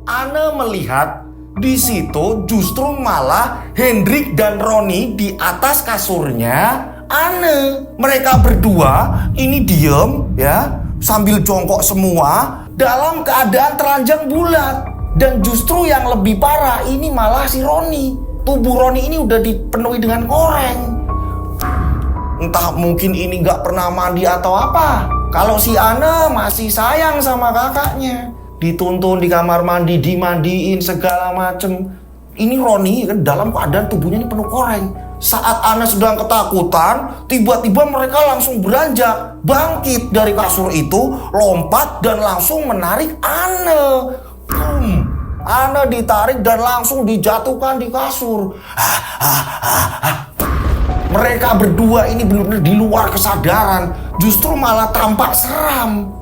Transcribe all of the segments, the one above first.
Ana melihat di situ justru malah Hendrik dan Roni di atas kasurnya Ana. Mereka berdua ini diem ya, sambil jongkok semua dalam keadaan telanjang bulat. Dan justru yang lebih parah ini malah si Roni. Tubuh Roni ini udah dipenuhi dengan koreng. Entah mungkin ini gak pernah mandi atau apa. Kalau si Ana masih sayang sama kakaknya, dituntun di kamar mandi, dimandiin segala macem. Ini Roni kan dalam keadaan tubuhnya ini penuh koreng. Saat Ana sedang ketakutan, tiba-tiba mereka langsung beranjak, bangkit dari kasur itu, lompat dan langsung menarik Ana. Ana ditarik dan langsung dijatuhkan di kasur. Mereka berdua ini benar-benar di luar kesadaran, justru malah tampak seram.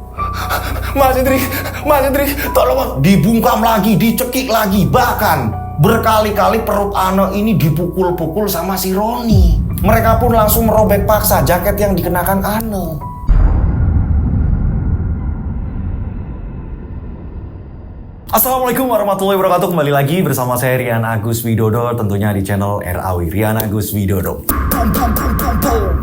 Mas Hendrik, tolong. Dibungkam lagi, dicekik lagi, bahkan berkali-kali perut Ana ini dipukul-pukul sama si Roni. Mereka pun langsung merobek paksa jaket yang dikenakan Ana. Assalamualaikum warahmatullahi wabarakatuh. Kembali lagi bersama saya Rian Agus Widodo, tentunya di channel RAW Rian Agus Widodo.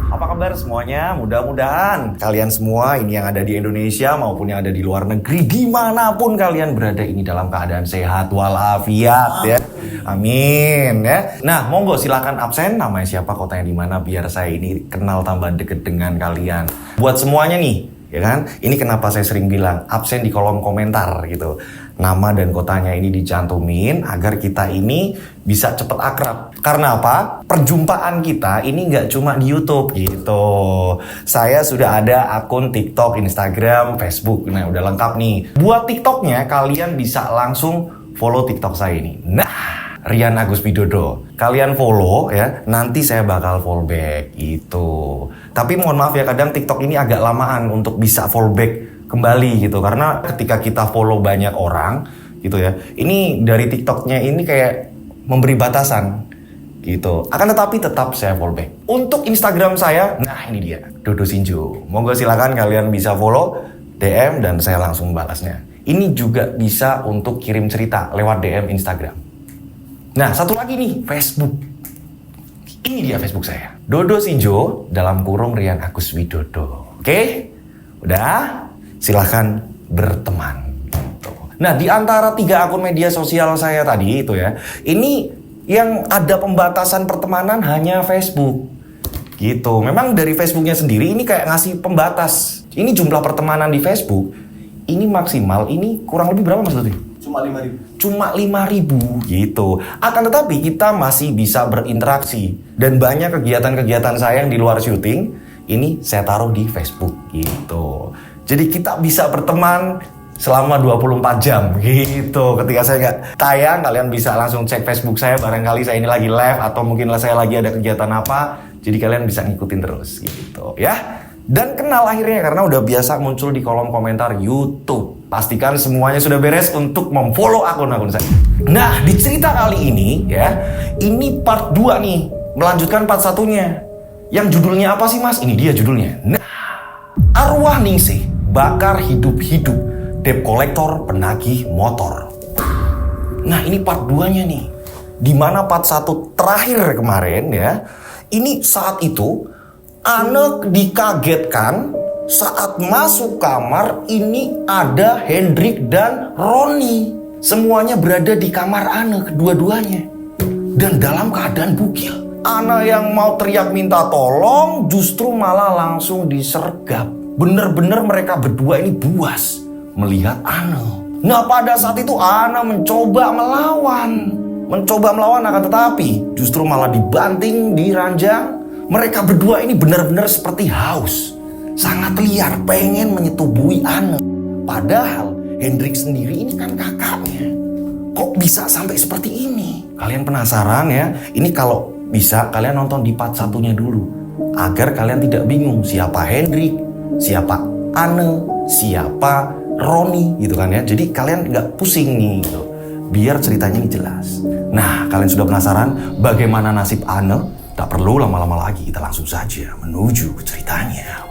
Apa kabar semuanya? Mudah-mudahan kalian semua ini yang ada di Indonesia maupun yang ada di luar negeri, dimanapun kalian berada ini dalam keadaan sehat walafiat ya. Amin ya. Nah, monggo silakan absen namanya siapa, kotanya di mana, biar saya ini kenal tambah deket dengan kalian. Buat semuanya nih, ya kan? Ini kenapa saya sering bilang absen di kolom komentar gitu. Nama dan kotanya ini dicantumin agar kita ini bisa cepet akrab. Karena apa? Perjumpaan kita ini nggak cuma di YouTube gitu. Saya sudah ada akun TikTok, Instagram, Facebook. Nah, udah lengkap nih. Buat TikToknya kalian bisa langsung follow TikTok saya ini. Nah, Rian Agus Widodo. Kalian follow ya, nanti saya bakal follow back gitu. Tapi mohon maaf ya, kadang TikTok ini agak lamaan untuk bisa follow back kembali gitu, karena ketika kita follow banyak orang gitu ya, ini dari TikToknya ini kayak memberi batasan gitu. Akan tetapi tetap saya follow back. Untuk Instagram saya, nah ini dia, Dodo Sinjo. Monggo silakan kalian bisa follow, DM dan saya langsung balasnya. Ini juga bisa untuk kirim cerita lewat DM Instagram. Nah, satu lagi nih, Facebook. Ini dia Facebook saya, Dodo Sinjo dalam kurung Rian Agus Widodo. Oke? Udah? Silahkan berteman gitu. Nah, di antara 3 akun media sosial saya tadi itu ya, ini yang ada pembatasan pertemanan hanya Facebook gitu. Memang dari Facebooknya sendiri ini kayak ngasih pembatas. Ini jumlah pertemanan di Facebook ini maksimal, ini kurang lebih berapa Mas Lutfi? Cuma 5.000 gitu. Akan tetapi kita masih bisa berinteraksi. Dan banyak kegiatan-kegiatan saya yang di luar syuting ini saya taruh di Facebook gitu. Jadi kita bisa berteman selama 24 jam gitu. Ketika saya nggak tayang, kalian bisa langsung cek Facebook saya. Barangkali saya ini lagi live atau mungkin saya lagi ada kegiatan apa. Jadi kalian bisa ngikutin terus gitu ya. Dan kenal akhirnya karena udah biasa muncul di kolom komentar YouTube. Pastikan semuanya sudah beres untuk memfollow akun-akun saya. Nah, di cerita kali ini ya, ini part 2 nih. Melanjutkan part 1-nya. Yang judulnya apa sih Mas? Ini dia judulnya. Nah, Arwah Ningsih bakar hidup-hidup debt kolektor penagih motor. Nah, ini part 2-nya nih. Dimana part 1 terakhir kemarin ya, ini saat itu Ana dikagetkan saat masuk kamar ini ada Hendrik dan Roni. Semuanya berada di kamar Ana, kedua-duanya. Dan dalam keadaan bugil. Ana yang mau teriak minta tolong justru malah langsung disergap. Bener-bener mereka berdua ini buas melihat Ana. Nah, pada saat itu Ana mencoba melawan akan tetapi justru malah dibanting, diranjang. Mereka berdua ini benar-benar seperti haus, sangat liar, pengen menyetubuhi Ana. Padahal Hendrik sendiri ini kan kakaknya. Kok bisa sampai seperti ini? Kalian penasaran ya? Ini kalau bisa kalian nonton di part 1-nya dulu, agar kalian tidak bingung siapa Hendrik, siapa Ana, siapa Roni gitu kan ya. Jadi kalian nggak pusing nih gitu. Biar ceritanya ini jelas. Nah, kalian sudah penasaran bagaimana nasib Ana? Tak perlu lama-lama lagi, kita langsung saja menuju ke ceritanya.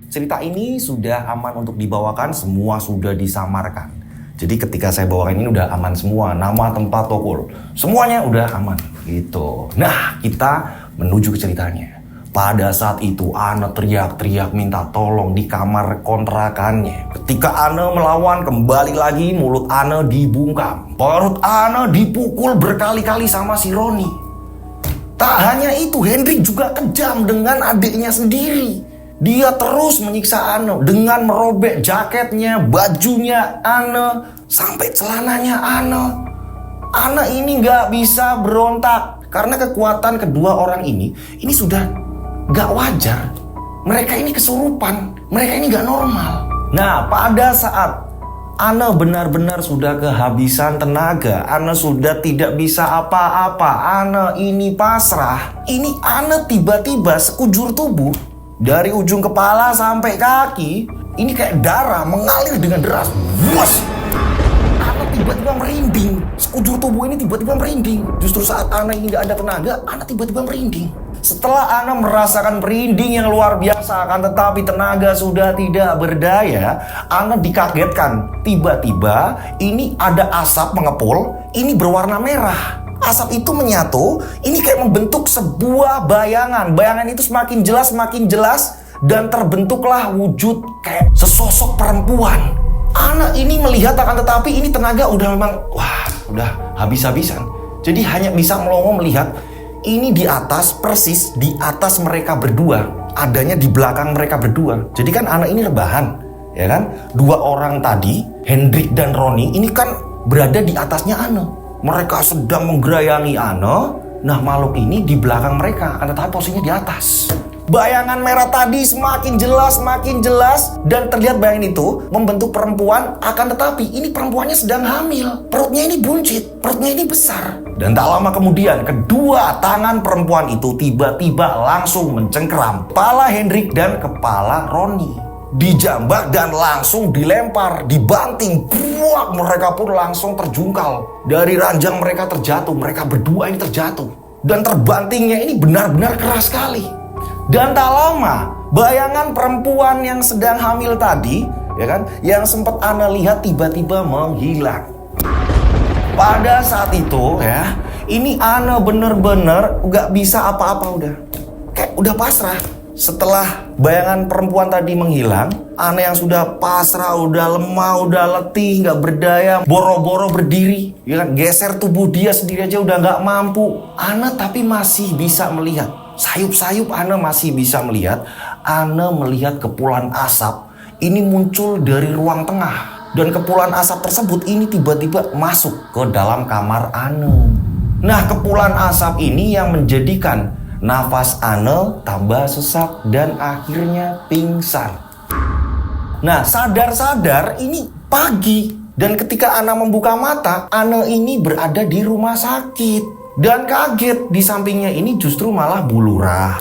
cerita ini sudah aman untuk dibawakan, semua sudah disamarkan. Jadi ketika saya bawakan ini udah aman semua, nama, tempat, toko, semuanya udah aman gitu. Nah, kita menuju ke ceritanya. Pada saat itu Ana teriak-teriak minta tolong di kamar kontrakannya. Ketika Ana melawan, kembali lagi mulut Ana dibungkam. Perut Ana dipukul berkali-kali sama si Roni. Tak hanya itu, Hendrik juga kejam dengan adiknya sendiri. Dia terus menyiksa Ana dengan merobek jaketnya, bajunya Ana, sampai celananya Ana. Ana ini gak bisa berontak karena kekuatan kedua orang ini sudah gak wajar. Mereka ini kesurupan. Mereka ini gak normal. Nah, pada saat Ana benar-benar sudah kehabisan tenaga, Ana sudah tidak bisa apa-apa, Ana ini pasrah. Ini Ana tiba-tiba sekujur tubuh, dari ujung kepala sampai kaki, ini kayak darah mengalir dengan deras. Wus! Ana tiba-tiba merinding. Sekujur tubuh ini tiba-tiba merinding. Justru saat Ana ini gak ada tenaga, Ana tiba-tiba merinding. Setelah Ana merasakan merinding yang luar biasa, akan tetapi tenaga sudah tidak berdaya, Ana dikagetkan. Tiba-tiba ini ada asap mengepul, ini berwarna merah. Asap itu menyatu, ini kayak membentuk sebuah bayangan. Bayangan itu semakin jelas, dan terbentuklah wujud kayak sesosok perempuan. Ana ini melihat, akan tetapi ini tenaga udah memang, udah habis-habisan. Jadi hanya bisa melongo melihat. Ini di atas, persis di atas mereka berdua. Adanya di belakang mereka berdua. Jadi kan anak ini rebahan, ya kan? Dua orang tadi, Hendrik dan Roni, ini kan berada di atasnya Ana. Mereka sedang menggerayangi Ana. Nah, makhluk ini di belakang mereka, akan tetapi posisinya di atas. Bayangan merah tadi semakin jelas, dan terlihat bayangan itu membentuk perempuan, akan tetapi ini perempuannya sedang hamil. Perutnya ini buncit, perutnya ini besar. Dan tak lama kemudian, kedua tangan perempuan itu tiba-tiba langsung mencengkeram kepala Hendrik dan kepala Roni. Dijambak dan langsung dilempar, dibanting. Buak, mereka pun langsung terjungkal. Dari ranjang mereka terjatuh, mereka berdua ini terjatuh. Dan terbantingnya ini benar-benar keras sekali. Dan tak lama, bayangan perempuan yang sedang hamil tadi, ya kan, yang sempat Ana lihat tiba-tiba menghilang. Pada saat itu, ya, ini Ana bener-bener gak bisa apa-apa udah. Kayak udah pasrah. Setelah bayangan perempuan tadi menghilang, Ana yang sudah pasrah, udah lemah, udah letih, gak berdaya, boro-boro berdiri, ya kan, geser tubuh dia sendiri aja udah gak mampu. Ana tapi masih bisa melihat. Sayup-sayup Ana masih bisa melihat. Ana melihat kepulan asap ini muncul dari ruang tengah. Dan kepulan asap tersebut ini tiba-tiba masuk ke dalam kamar Ana. Nah, kepulan asap ini yang menjadikan nafas Ana tambah sesak dan akhirnya pingsan. Nah, sadar-sadar ini pagi. Dan ketika Ana membuka mata, Ana ini berada di rumah sakit. Dan kaget, di sampingnya ini justru malah Bu Lurah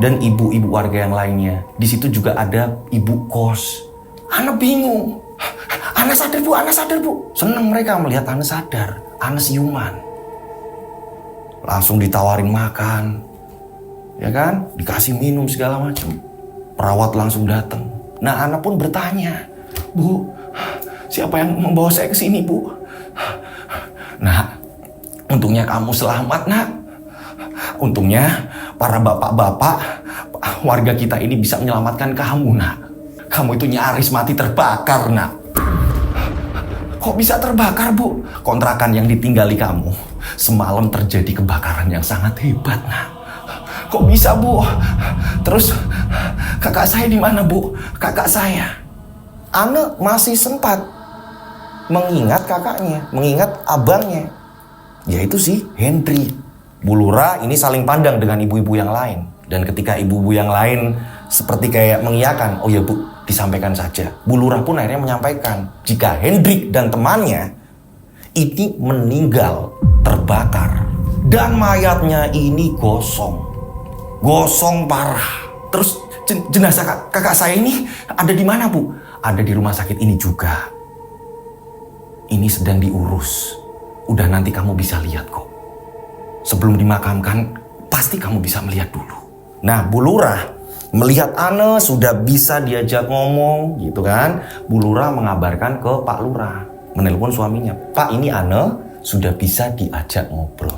dan ibu-ibu warga yang lainnya. Di situ juga ada ibu kos. Ana bingung. Ana sadar bu. Senang mereka melihat Ana sadar. Ana siuman. Langsung ditawarin makan, ya kan? Dikasih minum segala macam. Perawat langsung datang. Nah, Ana pun bertanya, Bu, siapa yang membawa saya ke sini, Bu? Nah, untungnya kamu selamat, Nak. Untungnya para bapak-bapak warga kita ini bisa menyelamatkan kamu, Nak. Kamu itu nyaris mati terbakar, Nak. Kok bisa terbakar, Bu? Kontrakan yang ditinggali kamu semalam terjadi kebakaran yang sangat hebat, Nak. Kok bisa, Bu? Terus kakak saya di mana, Bu? Kakak saya. Ana masih sempat mengingat kakaknya, mengingat abangnya. Yaitu si Hendrik. Bu Lurah ini saling pandang dengan ibu-ibu yang lain. Dan ketika ibu-ibu yang lain seperti kayak mengiyakan, oh ya Bu, disampaikan saja. Bu Lurah pun akhirnya menyampaikan jika Hendrik dan temannya ini meninggal terbakar. Dan mayatnya ini gosong parah. Terus jenazah kakak saya ini ada di mana, Bu? Ada di rumah sakit ini juga. Ini sedang diurus. Udah, nanti kamu bisa lihat kok. Sebelum dimakamkan, pasti kamu bisa melihat dulu. Nah, Bu Lurah Melihat Ane sudah bisa diajak ngomong gitu kan, Bu Lurah mengabarkan ke Pak Lurah, menelpon suaminya, Pak ini Ane sudah bisa diajak ngobrol.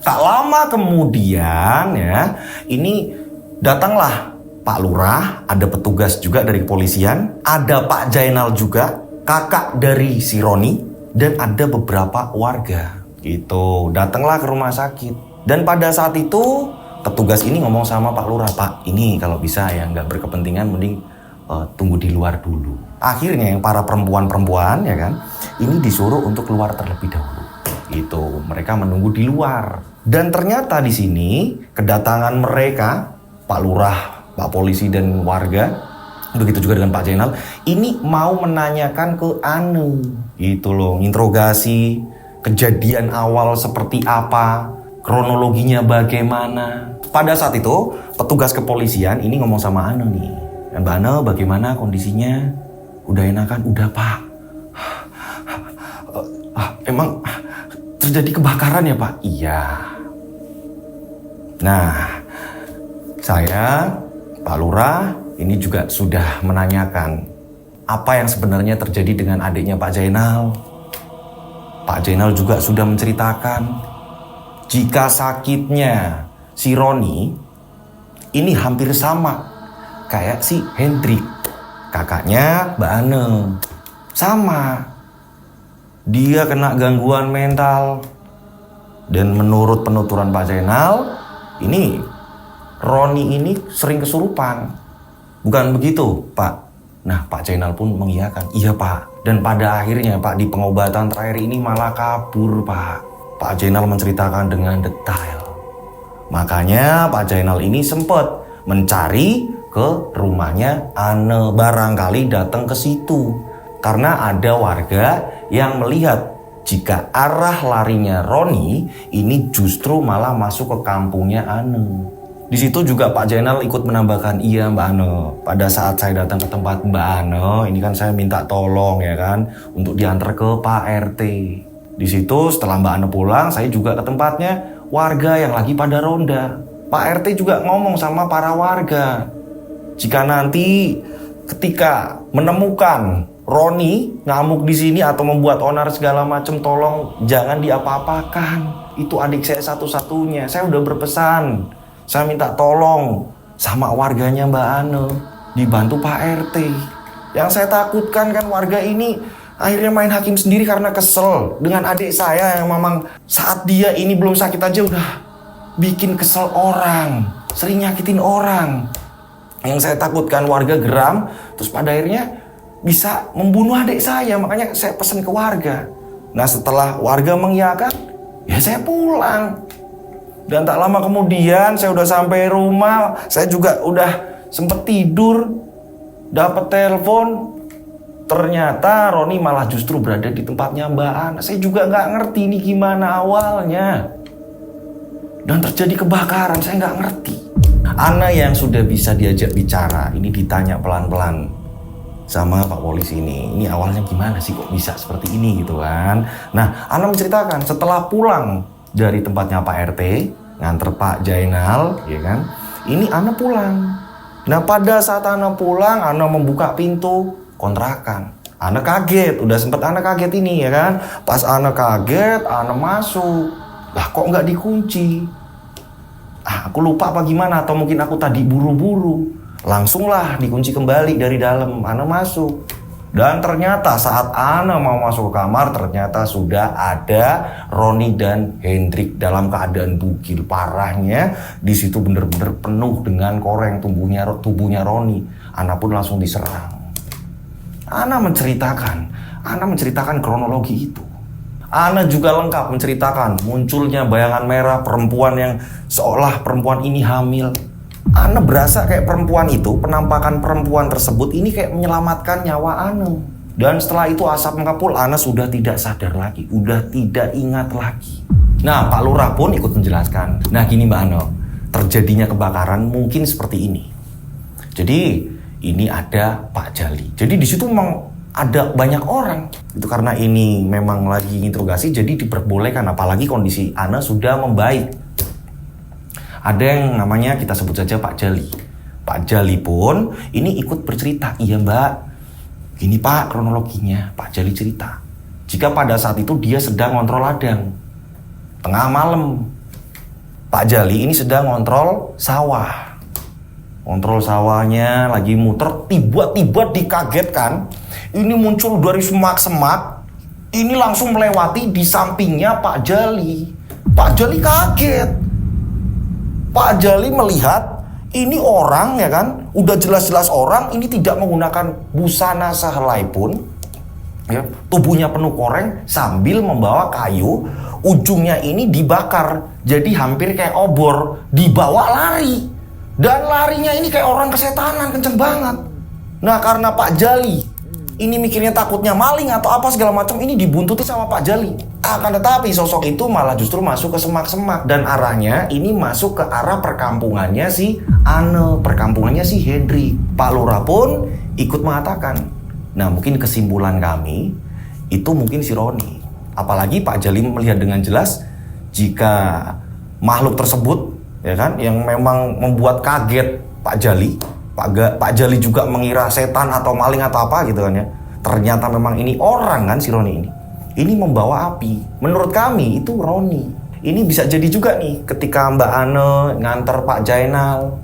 Tak lama kemudian ya, ini datanglah Pak Lurah, ada petugas juga dari kepolisian, ada Pak Jainal juga, kakak dari si Roni, dan ada beberapa warga gitu. Datanglah ke rumah sakit. Dan pada saat itu petugas ini ngomong sama Pak Lurah, Pak ini kalau bisa ya nggak berkepentingan mending tunggu di luar dulu. Akhirnya yang para perempuan-perempuan ya kan, ini disuruh untuk keluar terlebih dahulu. Gitu, mereka menunggu di luar. Dan ternyata di sini kedatangan mereka, Pak Lurah, Pak Polisi dan warga, begitu juga dengan Pak Jainal, ini mau menanyakan ke Ane, gitu loh, interogasi kejadian awal seperti apa, kronologinya bagaimana. Pada saat itu petugas kepolisian ini ngomong sama Ane nih, Mbak Ane bagaimana kondisinya? Udah enakan? Udah Pak. Emang terjadi kebakaran ya Pak? Iya. Nah, saya, Pak Lurah, ini juga sudah menanyakan apa yang sebenarnya terjadi dengan adiknya Pak Jainal. Pak Jainal juga sudah menceritakan jika sakitnya si Roni ini hampir sama kayak si Hendrik, kakaknya Mbak Ane. Sama. Dia kena gangguan mental. Dan menurut penuturan Pak Jainal, ini Roni ini sering kesurupan. Bukan begitu, Pak? Nah, Pak Jainal pun mengiyakan. Iya, Pak. Dan pada akhirnya, Pak, di pengobatan terakhir ini malah kabur, Pak. Pak Jainal menceritakan dengan detail. Makanya Pak Jainal ini sempat mencari ke rumahnya Ane, barangkali datang ke situ. Karena ada warga yang melihat jika arah larinya Roni ini justru malah masuk ke kampungnya Ane. Di situ juga Pak Jainal ikut menambahkan, iya Mbak Ane, pada saat saya datang ke tempat Mbak Ane, ini kan saya minta tolong ya kan, untuk diantar ke Pak RT. Di situ setelah Mbak Ane pulang, saya juga ke tempatnya warga yang lagi pada ronda. Pak RT juga ngomong sama para warga, jika nanti ketika menemukan Roni ngamuk di sini atau membuat onar segala macam, tolong jangan diapa-apakan. Itu adik saya satu-satunya. Saya udah berpesan. Saya minta tolong sama warganya Mbak Ane, dibantu Pak RT. Yang saya takutkan kan warga ini akhirnya main hakim sendiri karena kesel dengan adik saya yang memang saat dia ini belum sakit aja udah bikin kesel orang, sering nyakitin orang. Yang saya takutkan warga geram, terus pada akhirnya bisa membunuh adik saya, makanya saya pesan ke warga. Nah setelah warga mengiyakan, ya saya pulang. Dan tak lama kemudian saya udah sampai rumah, saya juga udah sempet tidur, dapat telepon. Ternyata Roni malah justru berada di tempatnya Mbak Ane. Saya juga nggak ngerti ini gimana awalnya. Dan terjadi kebakaran, saya nggak ngerti. Ane yang sudah bisa diajak bicara, ini ditanya pelan-pelan sama Pak Polisi ini awalnya gimana sih kok bisa seperti ini gitu kan. Nah, Ana menceritakan setelah pulang dari tempatnya Pak RT, nganter Pak Jainal, ya kan, ini Ana pulang. Nah, pada saat Ana pulang, Ana membuka pintu kontrakan. Ana kaget, udah sempet Ana kaget ini ya kan. Pas Ana kaget, Ana masuk. Lah kok nggak dikunci? Aku lupa apa gimana, atau mungkin aku tadi buru-buru. Langsunglah dikunci kembali dari dalam. Ana masuk. Dan ternyata saat Ana mau masuk ke kamar, ternyata sudah ada Roni dan Hendrik dalam keadaan bugil. Parahnya di situ bener-bener penuh dengan koreng tubuhnya Roni. Ana pun langsung diserang. Ana menceritakan kronologi itu. Ana juga lengkap menceritakan munculnya bayangan merah perempuan yang seolah perempuan ini hamil. Ana berasa kayak perempuan itu, penampakan perempuan tersebut ini kayak menyelamatkan nyawa Ana. Dan setelah itu asap mengepul, Ana sudah tidak sadar lagi, udah tidak ingat lagi. Nah, Pak Lurah pun ikut menjelaskan. Nah, gini Mbak Ana, terjadinya kebakaran mungkin seperti ini. Jadi, ini ada Pak Jali. Jadi di situ memang ada banyak orang. Itu karena ini memang lagi interogasi, jadi diperbolehkan, apalagi kondisi Ana sudah membaik. Ada yang namanya kita sebut saja Pak Jali. Pak Jali pun ini ikut bercerita. Iya mbak, gini pak kronologinya. Pak Jali cerita, jika pada saat itu dia sedang ngontrol ladang. Tengah malam, Pak Jali ini sedang ngontrol sawah. Kontrol sawahnya lagi muter, tiba-tiba dikagetkan. Ini muncul dari semak-semak. Ini langsung melewati di sampingnya Pak Jali. Pak Jali kaget. Pak Jali melihat ini orang ya kan, udah jelas-jelas orang ini tidak menggunakan busana sehelai pun. Ya, tubuhnya penuh koreng sambil membawa kayu. Ujungnya ini dibakar. Jadi hampir kayak obor. Dibawa lari. Dan larinya ini kayak orang kesetanan, kenceng banget. Nah karena Pak Jali ini mikirnya takutnya maling atau apa segala macam, ini dibuntuti sama Pak Jali. Akan tetapi sosok itu malah justru masuk ke semak-semak. Dan arahnya ini masuk ke arah perkampungannya si Ane, perkampungannya si Hendrik. Pak Lurah pun ikut mengatakan, nah mungkin kesimpulan kami itu mungkin si Roni. Apalagi Pak Jali melihat dengan jelas jika makhluk tersebut ya kan, yang memang membuat kaget Pak Jali. Pak Jali juga mengira setan atau maling atau apa gitu kan ya. Ternyata memang ini orang kan si Roni ini. Ini membawa api. Menurut kami itu Roni. Ini bisa jadi juga nih ketika Mbak Ane nganter Pak Jainal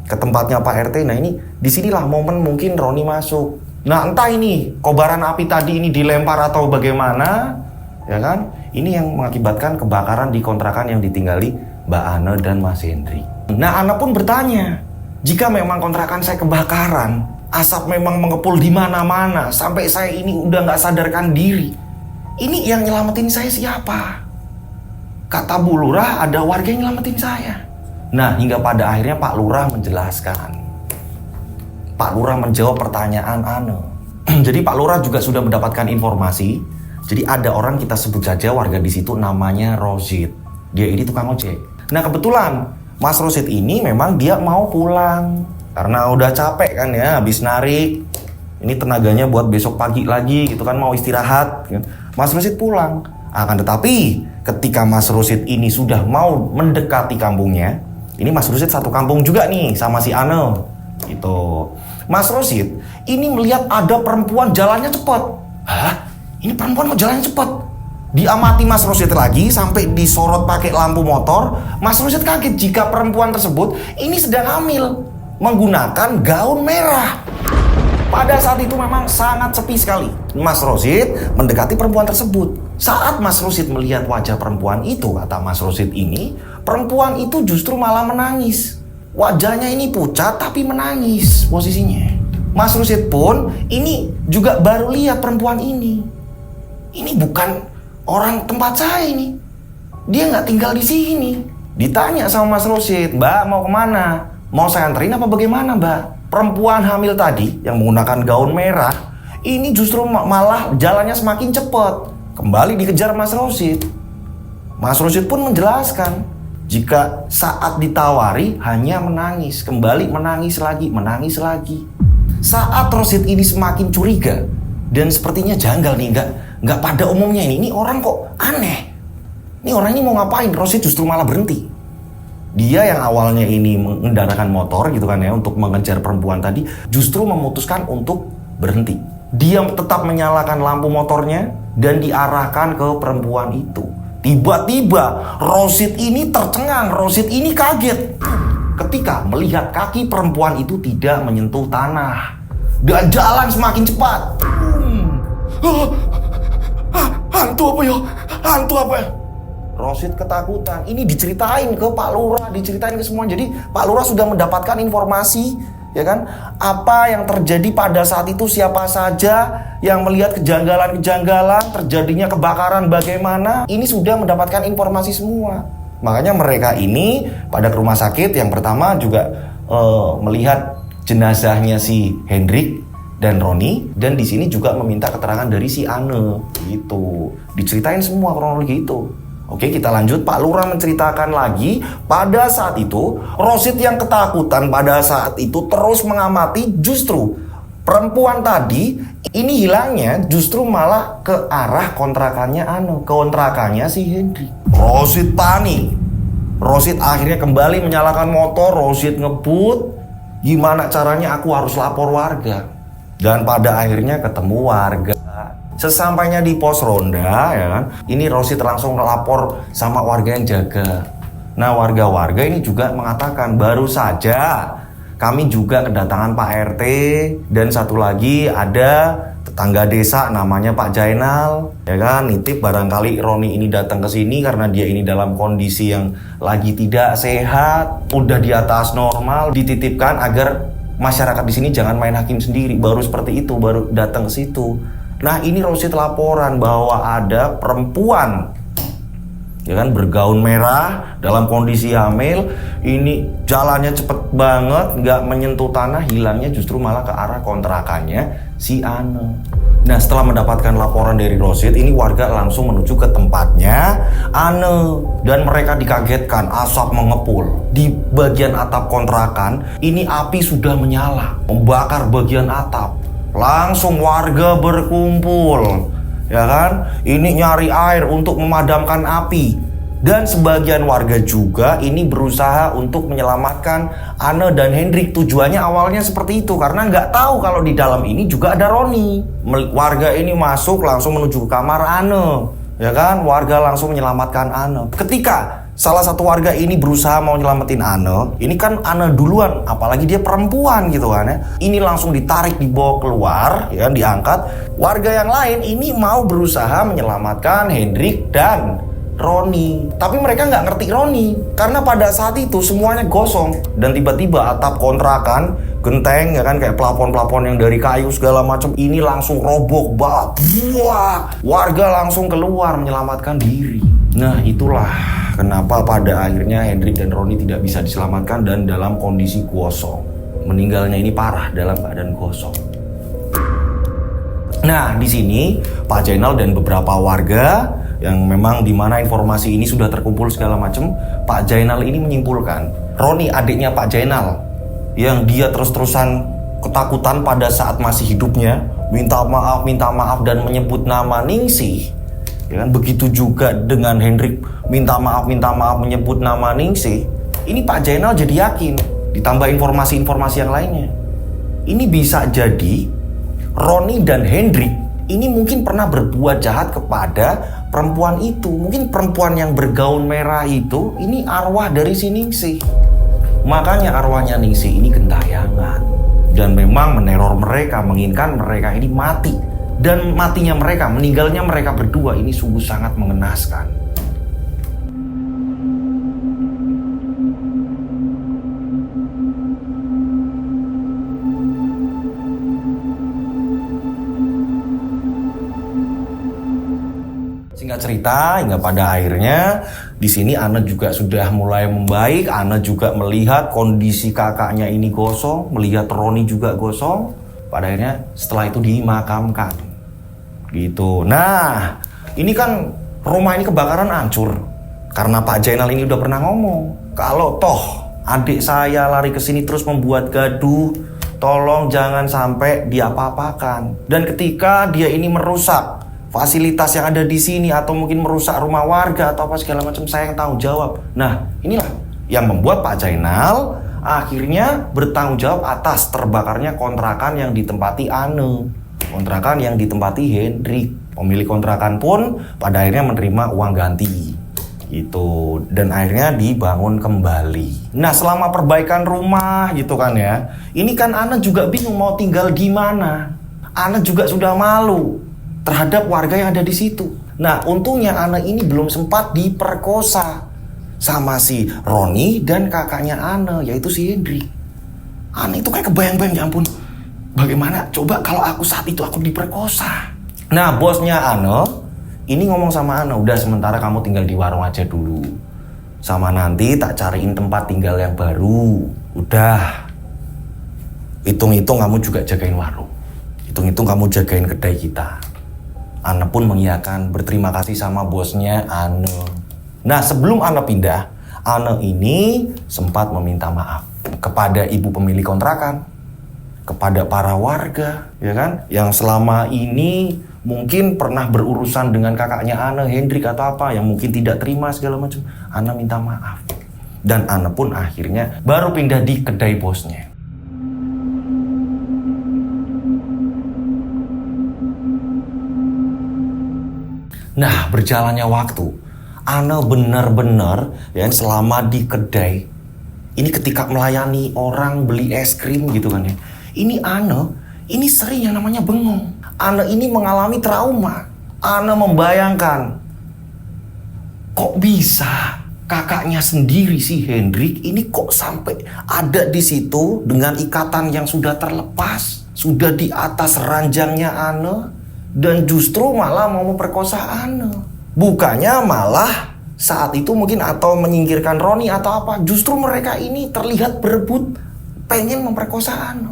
ke tempatnya Pak RT. Nah ini disinilah momen mungkin Roni masuk. Nah entah ini kobaran api tadi ini dilempar atau bagaimana ya kan. Ini yang mengakibatkan kebakaran di kontrakan yang ditinggali Mbak Ane dan Mas Hendrik. Nah Ane pun bertanya, jika memang kontrakan saya kebakaran, asap memang mengepul di mana-mana sampai saya ini udah nggak sadarkan diri, ini yang nyelamatin saya siapa? Kata Bu Lurah ada warga yang nyelamatin saya. Nah hingga pada akhirnya Pak Lurah menjelaskan. Pak Lurah menjawab pertanyaan Ane. Jadi Pak Lurah juga sudah mendapatkan informasi. Jadi ada orang, kita sebut saja warga di situ namanya Rosid. Dia ini tukang ojek. Nah kebetulan Mas Rosid ini memang dia mau pulang karena udah capek kan ya, habis narik. Ini tenaganya buat besok pagi lagi gitu kan, mau istirahat. Mas Rosid pulang. Akan tetapi ketika Mas Rosid ini sudah mau mendekati kampungnya, ini Mas Rosid satu kampung juga nih sama si Ane gitu. Mas Rosid ini melihat ada perempuan jalannya cepat. Hah? Ini perempuan kok jalannya cepat? Diamati Mas Rosid lagi sampai disorot pakai lampu motor. Mas Rosid kaget jika perempuan tersebut ini sedang hamil menggunakan gaun merah. Pada saat itu memang sangat sepi sekali. Mas Rosid mendekati perempuan tersebut. Saat Mas Rosid melihat wajah perempuan itu, kata Mas Rosid ini, perempuan itu justru malah menangis. Wajahnya ini pucat tapi menangis posisinya. Mas Rosid pun ini juga baru lihat perempuan ini. Ini bukan orang tempat saya ini. Dia nggak tinggal di sini. Ditanya sama Mas Rosid, Mbak mau kemana? Mau saya anterin apa bagaimana Mbak? Perempuan hamil tadi yang menggunakan gaun merah ini justru malah jalannya semakin cepat. Kembali dikejar Mas Rosid. Mas Rosid pun menjelaskan jika saat ditawari hanya menangis, kembali menangis lagi, menangis lagi. Saat Rosid ini semakin curiga dan sepertinya janggal nih, nggak pada umumnya ini orang kok aneh. Ini orang ini mau ngapain? Rosid justru malah berhenti. Dia yang awalnya ini mengendarakan motor gitu kan ya untuk mengejar perempuan tadi, justru memutuskan untuk berhenti. Dia tetap menyalakan lampu motornya dan diarahkan ke perempuan itu. Tiba-tiba Rosid ini tercengang, Rosid ini kaget ketika melihat kaki perempuan itu tidak menyentuh tanah dan jalan semakin cepat. Hantu apa ya? Hantu apa ya? Rosid ketakutan. Ini diceritain ke Pak Lurah, diceritain ke semua. Jadi Pak Lurah sudah mendapatkan informasi, ya kan? Apa yang terjadi pada saat itu, siapa saja yang melihat kejanggalan-kejanggalan, terjadinya kebakaran bagaimana. Ini sudah mendapatkan informasi semua. Makanya mereka ini pada ke rumah sakit yang pertama juga melihat jenazahnya si Hendrik dan Roni, dan di sini juga meminta keterangan dari si Ane gitu. Diceritain semua kronologi itu. Oke, kita lanjut. Pak Lurah menceritakan lagi, pada saat itu Rosid yang ketakutan pada saat itu terus mengamati, justru perempuan tadi ini hilangnya justru malah ke arah kontrakannya Ane, kontrakannya si Hendrik. Rosid panik. Rosid akhirnya kembali menyalakan motor, Rosid ngebut Gimana caranya aku harus lapor warga. Dan pada akhirnya ketemu warga. Sesampainya di pos ronda ya kan, ini Rosid langsung lapor sama warga yang jaga. Nah warga-warga ini juga mengatakan baru saja kami juga kedatangan Pak RT dan satu lagi ada tetangga desa namanya Pak Jainal, ya kan, nitip barangkali Roni ini datang ke sini karena dia ini dalam kondisi yang lagi tidak sehat, udah di atas normal, dititipkan agar masyarakat di sini jangan main hakim sendiri. Baru seperti itu, baru datang ke situ. Nah ini Rosid laporan bahwa ada perempuan, ya kan, bergaun merah dalam kondisi hamil, ini jalannya cepet banget, nggak menyentuh tanah, hilangnya justru malah ke arah kontrakannya si Ane. Nah setelah mendapatkan laporan dari Rosid, ini warga langsung menuju ke tempatnya Ane dan mereka dikagetkan asap mengepul di bagian atap kontrakan. Ini api sudah menyala, membakar bagian atap. Langsung warga berkumpul, ya kan, ini nyari air untuk memadamkan api. Dan sebagian warga juga ini berusaha untuk menyelamatkan Ane dan Hendrik. Tujuannya awalnya seperti itu karena nggak tahu kalau di dalam ini juga ada Roni. Warga ini masuk langsung menuju ke kamar Ane, ya kan, warga langsung menyelamatkan Ane. Ketika salah satu warga ini berusaha mau nyelamatin Ane, ini kan Ane duluan, apalagi dia perempuan gitu kan ya. Ini langsung ditarik, dibawa keluar, ya kan, diangkat. Warga yang lain ini mau berusaha menyelamatkan Hendrik dan Roni, tapi mereka nggak ngerti Roni karena pada saat itu semuanya gosong dan tiba-tiba atap kontrakan genteng, ya kan, kayak plafon-plafon yang dari kayu segala macam ini langsung roboh, wah, warga langsung keluar menyelamatkan diri. Nah itulah kenapa pada akhirnya Hendrik dan Roni tidak bisa diselamatkan dan dalam kondisi gosong. Meninggalnya ini parah dalam keadaan gosong. Nah di sini Pak Jainal dan beberapa warga yang memang dimana informasi ini sudah terkumpul segala macam, Pak Jainal ini menyimpulkan Roni adiknya Pak Jainal yang dia terus-terusan ketakutan pada saat masih hidupnya, minta maaf dan menyebut nama Ningsih, ya kan. Begitu juga dengan Hendrik, minta maaf menyebut nama Ningsih. Ini Pak Jainal jadi yakin, ditambah informasi-informasi yang lainnya, ini bisa jadi Roni dan Hendrik ini mungkin pernah berbuat jahat kepada perempuan itu. Mungkin perempuan yang bergaun merah itu ini arwah dari si Ningsih. Makanya arwahnya Ningsih ini gentayangan dan memang meneror mereka, menginginkan mereka ini mati. Dan matinya mereka, meninggalnya mereka berdua ini sungguh sangat mengenaskan. Singkat cerita, hingga pada akhirnya di sini Ane juga sudah mulai membaik. Ane juga melihat kondisi kakaknya ini gosong, melihat Roni juga gosong. Pada akhirnya setelah itu dimakamkan, gitu. Nah, ini kan rumah ini kebakaran hancur karena Pak Jainal ini udah pernah ngomong kalau toh adik saya lari ke sini terus membuat gaduh, tolong jangan sampai diapa-apakan. Dan ketika dia ini merusak fasilitas yang ada di sini atau mungkin merusak rumah warga atau apa segala macam, saya yang tanggung jawab. Nah, inilah yang membuat Pak Jainal akhirnya bertanggung jawab atas terbakarnya kontrakan yang ditempati Ane, kontrakan yang ditempati Hendrik. Pemilik kontrakan pun pada akhirnya menerima uang ganti, gitu, dan akhirnya dibangun kembali. Nah, selama perbaikan rumah gitu kan ya, ini kan Ane juga bingung mau tinggal di mana. Ane juga sudah malu terhadap warga yang ada di situ. Nah, untungnya Ane ini belum sempat diperkosa sama si Roni dan kakaknya Ane, yaitu si Hendrik. Ane itu kayak kebayang-bayang, ya ampun, bagaimana coba kalau aku saat itu aku diperkosa. Nah, bosnya Ane ini ngomong sama Ane, udah sementara kamu tinggal di warung aja dulu, sama nanti tak cariin tempat tinggal yang baru. Udah, hitung-hitung kamu juga jagain warung, hitung-hitung kamu jagain kedai kita. Ane pun mengiyakan, berterima kasih sama bosnya Ane. Nah, sebelum Ane pindah, Ane ini sempat meminta maaf kepada ibu pemilik kontrakan, kepada para warga, ya kan, yang selama ini mungkin pernah berurusan dengan kakaknya Ane, Hendrik atau apa, yang mungkin tidak terima segala macam. Ane minta maaf. Dan Ane pun akhirnya baru pindah di kedai bosnya. Nah, berjalannya waktu, Ane benar-benar ya selama di kedai, ini ketika melayani orang beli es krim gitu kan ya. Ini Ane, ini sering yang namanya bengong. Ane ini mengalami trauma. Ane membayangkan, kok bisa kakaknya sendiri si Hendrik ini kok sampai ada di situ dengan ikatan yang sudah terlepas, sudah di atas ranjangnya Ane, dan justru malah mau memperkosa Ane. Bukannya malah saat itu mungkin atau menyingkirkan Roni atau apa, justru mereka ini terlihat berebut pengen memperkosa Ane.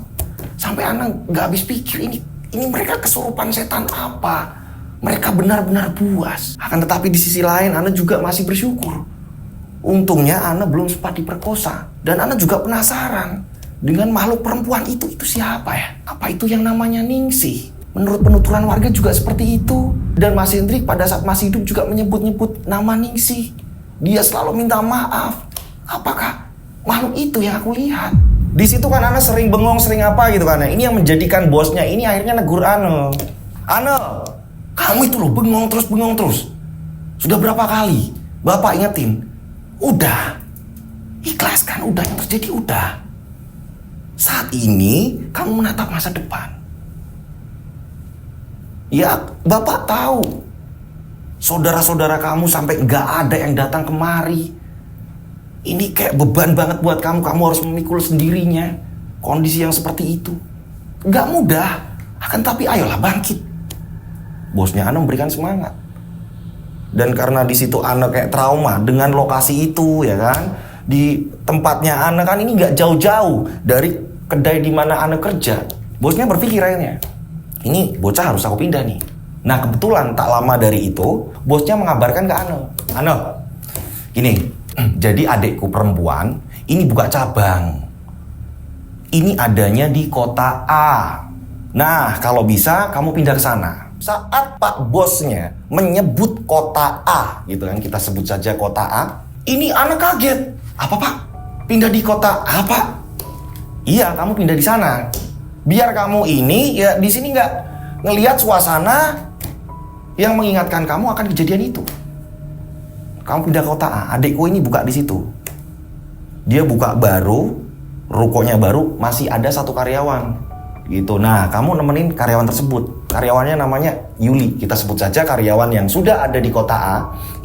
Sampai Ane gak habis pikir, ini mereka kesurupan setan apa. Mereka benar-benar buas. Akan tetapi di sisi lain Ane juga masih bersyukur. Untungnya Ane belum sempat diperkosa. Dan Ane juga penasaran dengan makhluk perempuan itu siapa ya? Apa itu yang namanya Ningsih? Menurut penuturan warga juga seperti itu. Dan Mas Hendrik pada saat masih hidup juga menyebut-nyebut nama Ningsih. Dia selalu minta maaf. Apakah makhluk itu yang aku lihat? Di situ kan Ane sering bengong, sering apa gitu kan. Ini yang menjadikan bosnya ini akhirnya negur Ane. Ane, kamu itu loh bengong terus. Sudah berapa kali Bapak ingetin? Udah, ikhlaskan, udah yang terjadi udah. Saat ini kamu menatap masa depan. Ya, Bapak tahu saudara-saudara kamu sampai gak ada yang datang kemari. Ini kayak beban banget buat kamu. Kamu harus memikul sendirinya kondisi yang seperti itu. Gak mudah. Akan tapi ayolah bangkit. Bosnya Ane memberikan semangat. Dan karena di situ Ane kayak trauma dengan lokasi itu ya kan. Di tempatnya Ane kan ini gak jauh-jauh dari kedai di mana Ane kerja. Bosnya berpikir akhirnya, ini bocah harus aku pindah nih. Nah kebetulan tak lama dari itu, bosnya mengabarkan ke Ane, gini, jadi adikku perempuan ini buka cabang. Ini adanya di kota A. Nah kalau bisa kamu pindah ke sana. Saat Pak bosnya menyebut kota A, gitu kan, kita sebut saja kota A. Ini Ane kaget. Apa Pak? Pindah di kota A Pak? Iya, kamu pindah di sana. Biar kamu ini ya di sini nggak ngelihat suasana yang mengingatkan kamu akan kejadian itu. Kamu pindah kota A, adikku ini buka di situ. Dia buka baru, rukonya baru, masih ada satu karyawan. Gitu. Nah, kamu nemenin karyawan tersebut. Karyawannya namanya Yuli. Kita sebut saja karyawan yang sudah ada di kota A,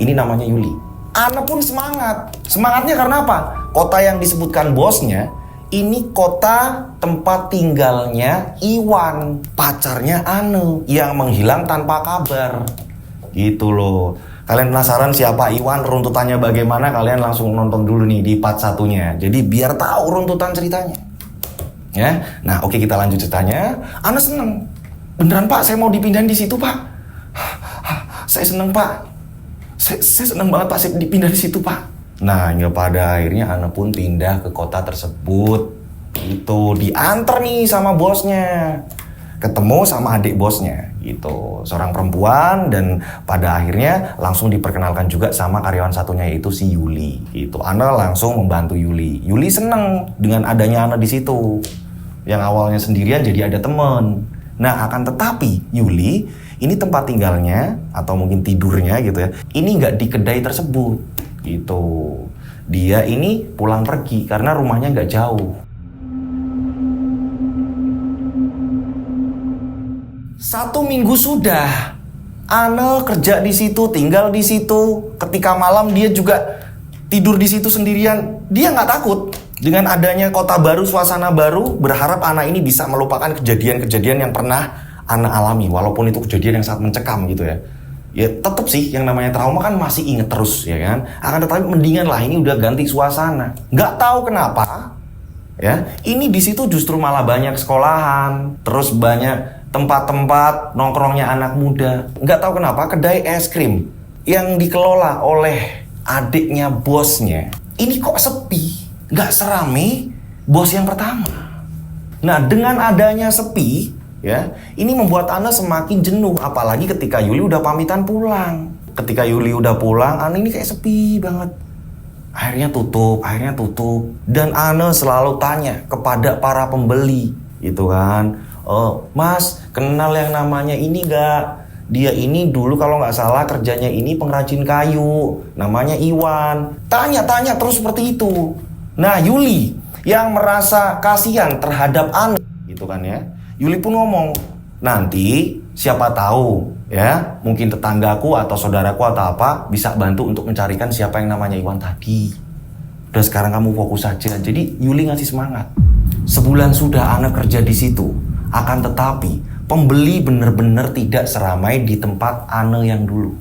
ini namanya Yuli. Ane pun semangat. Semangatnya karena apa? Kota yang disebutkan bosnya ini kota tempat tinggalnya Iwan, pacarnya Ane yang menghilang tanpa kabar. Gitu loh. Kalian penasaran siapa Iwan, runtutannya bagaimana? Kalian langsung nonton dulu nih di part satunya. Jadi biar tahu runtutan ceritanya. Ya. Nah, oke kita lanjut ceritanya. Ane seneng. Beneran Pak, saya mau dipindahin di situ Pak. Saya seneng Pak. Saya seneng banget Pak, saya dipindah di situ Pak. Nah, hingga pada akhirnya Ane pun pindah ke kota tersebut. Itu diantar nih sama bosnya. Ketemu sama adik bosnya gitu. Seorang perempuan dan pada akhirnya langsung diperkenalkan juga sama karyawan satunya yaitu si Yuli gitu. Ane langsung membantu Yuli. Yuli seneng dengan adanya Ane di situ. Yang awalnya sendirian jadi ada temen. Nah, akan tetapi Yuli ini tempat tinggalnya atau mungkin tidurnya gitu ya. Ini nggak di kedai tersebut. Gitu. Dia ini pulang pergi karena rumahnya nggak jauh. Satu minggu sudah Ane kerja di situ, tinggal di situ. Ketika malam dia juga tidur di situ sendirian. Dia nggak takut dengan adanya kota baru, suasana baru. Berharap anak ini bisa melupakan kejadian-kejadian yang pernah Ane alami, walaupun itu kejadian yang sangat mencekam gitu ya. Ya tetap sih yang namanya trauma kan masih inget terus ya kan. Akan tetapi mendingan lah ini udah ganti suasana. Nggak tahu kenapa ya. Ini di situ justru malah banyak sekolahan, terus banyak tempat-tempat nongkrongnya anak muda. Nggak tahu kenapa kedai es krim yang dikelola oleh adiknya bosnya ini kok sepi, nggak serame bos yang pertama. Nah dengan adanya sepi ya, ini membuat Ane semakin jenuh, apalagi ketika Yuli udah pamitan pulang. Ketika Yuli udah pulang, Ane ini kayak sepi banget. Akhirnya tutup. Dan Ane selalu tanya kepada para pembeli, gitu kan. Mas, kenal yang namanya ini gak? Dia ini dulu kalau nggak salah kerjanya ini pengrajin kayu, namanya Iwan. Tanya-tanya terus seperti itu. Nah, Yuli yang merasa kasihan terhadap Ane, gitu kan ya. Yuli pun ngomong, nanti siapa tahu ya, mungkin tetanggaku atau saudaraku atau apa bisa bantu untuk mencarikan siapa yang namanya Iwan tadi. Udah sekarang kamu fokus saja. Jadi Yuli ngasih semangat. Sebulan sudah Ane kerja di situ. Akan tetapi pembeli benar-benar tidak seramai di tempat Ane yang dulu.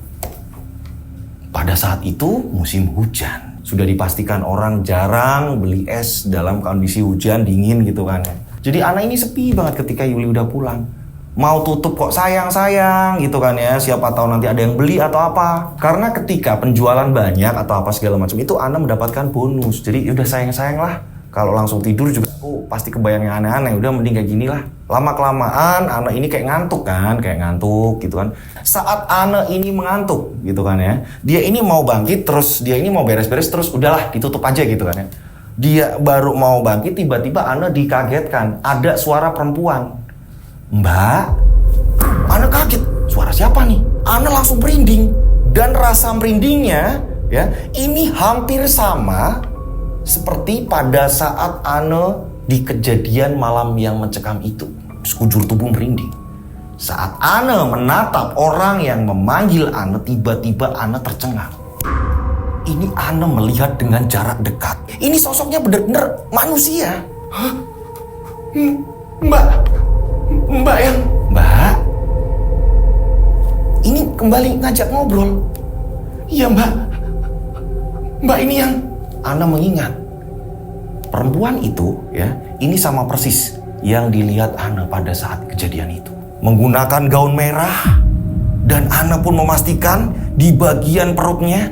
Pada saat itu musim hujan. Sudah dipastikan orang jarang beli es dalam kondisi hujan dingin gitu kan. Jadi Ane ini sepi banget ketika Yuli udah pulang. Mau tutup kok sayang-sayang gitu kan ya. Siapa tahu nanti ada yang beli atau apa. Karena ketika penjualan banyak atau apa segala macam itu Ana mendapatkan bonus. Jadi udah sayang-sayang lah. Kalau langsung tidur juga aku pasti kebayang yang aneh-aneh. Udah mending kayak gini lah. Lama-kelamaan Ana ini kayak ngantuk kan. Kayak ngantuk gitu kan. Saat Ana ini mengantuk gitu kan ya. Dia ini mau bangkit terus dia ini mau beres-beres terus udahlah ditutup aja gitu kan ya. Dia baru mau bangkit tiba-tiba Ana dikagetkan. Ada suara perempuan. Mbak, Ana kaget. Suara siapa nih? Ana langsung merinding. Dan rasa merindingnya ya, ini hampir sama seperti pada saat Ana di kejadian malam yang mencekam itu. Sekujur tubuh merinding. Saat Ana menatap orang yang memanggil Ana, tiba-tiba Ana tercengang. Ini Ana melihat dengan jarak dekat. Ini sosoknya benar-benar manusia. Hah? Mbak yang... Mbak? Ini kembali ngajak ngobrol. Iya mbak. Mbak ini yang... Ana mengingat. Perempuan itu ya, ini sama persis yang dilihat Ana pada saat kejadian itu. Menggunakan gaun merah. Dan Ana pun memastikan di bagian perutnya,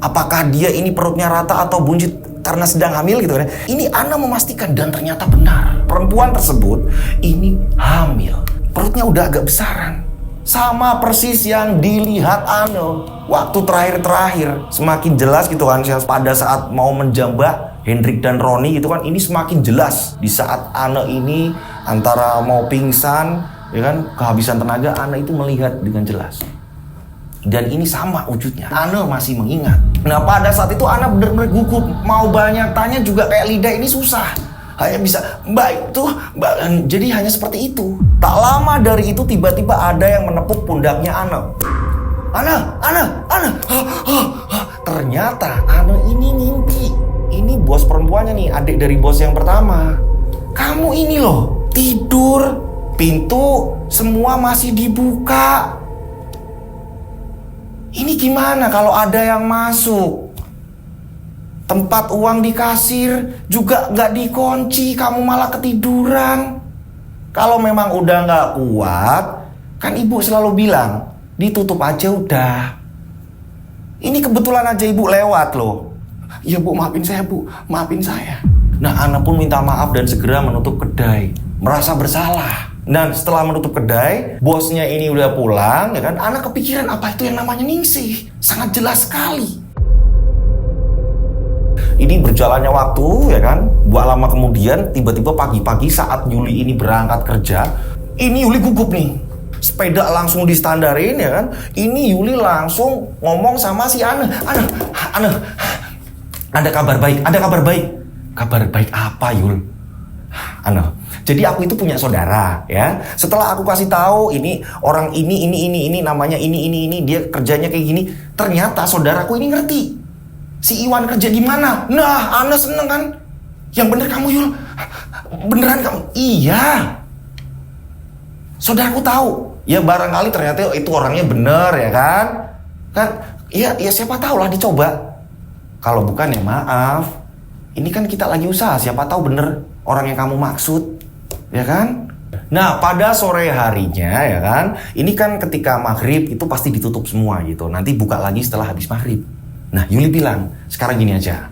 apakah dia ini perutnya rata atau buncit karena sedang hamil gitu kan. Ini Ana memastikan dan ternyata benar. Perempuan tersebut ini hamil. Perutnya udah agak besaran. Sama persis yang dilihat Ana waktu terakhir. Semakin jelas gitu kan. Pada saat mau menjambak Hendrik dan Roni gitu kan. Ini semakin jelas. Di saat Ana ini antara mau pingsan ya kan, kehabisan tenaga, Ana itu melihat dengan jelas. Dan ini sama wujudnya. Ana masih mengingat. Nah pada saat itu Ana benar-benar gugup. Mau banyak tanya juga kayak lidah ini susah. Hanya bisa mbak itu mbak. Jadi hanya seperti itu. Tak lama dari itu tiba-tiba ada yang menepuk pundaknya Ana. Ana. Ternyata Ana ini ngimpi. Ini bos perempuannya nih, adik dari bos yang pertama. Kamu ini loh tidur, pintu semua masih dibuka. Ini gimana kalau ada yang masuk? Tempat uang di kasir juga gak dikunci, kamu malah ketiduran. Kalau memang udah gak kuat, kan ibu selalu bilang, ditutup aja udah. Ini kebetulan aja ibu lewat loh. Ya bu, maafin saya bu, maafin saya. Nah Ana pun minta maaf dan segera menutup kedai. Merasa bersalah. Dan setelah menutup kedai, bosnya ini udah pulang, ya kan? Ana kepikiran apa itu yang namanya ningsih. Sangat jelas sekali. Ini berjalannya waktu, ya kan? Buat lama kemudian, tiba-tiba pagi-pagi saat Yuli ini berangkat kerja, ini Yuli gugup nih. Sepeda langsung distandarin, ya kan? Ini Yuli langsung ngomong sama si Ana. Ana, ada kabar baik, ada kabar baik. Kabar baik apa, Yul? Ana, jadi aku itu punya saudara ya. Setelah aku kasih tahu ini orang ini namanya ini dia kerjanya kayak gini, ternyata saudaraku ini ngerti. Si Iwan kerja di mana? Nah, Ana seneng kan? Yang bener kamu Yul. Beneran kamu? Iya. Saudaraku tahu. Ya barangkali ternyata itu orangnya bener ya kan? Kan? Ya siapa tahu lah dicoba. Kalau bukan ya maaf. Ini kan kita lagi usaha, siapa tahu bener orang yang kamu maksud, ya kan? Nah, pada sore harinya, ya kan? Ini kan ketika maghrib itu pasti ditutup semua gitu. Nanti buka lagi setelah habis maghrib. Nah, Yuli bilang, sekarang gini aja.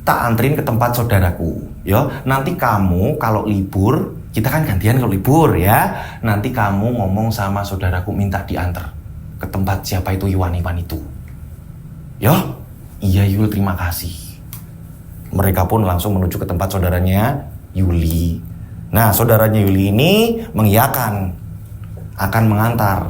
Tak anterin ke tempat saudaraku, ya. Nanti kamu kalau libur, kita kan gantian kalau libur, ya. Nanti kamu ngomong sama saudaraku minta diantar ke tempat siapa itu Iwan itu. Ya, iya Yul, terima kasih. Mereka pun langsung menuju ke tempat saudaranya Yuli. Nah, saudaranya Yuli ini mengiyakan akan mengantar.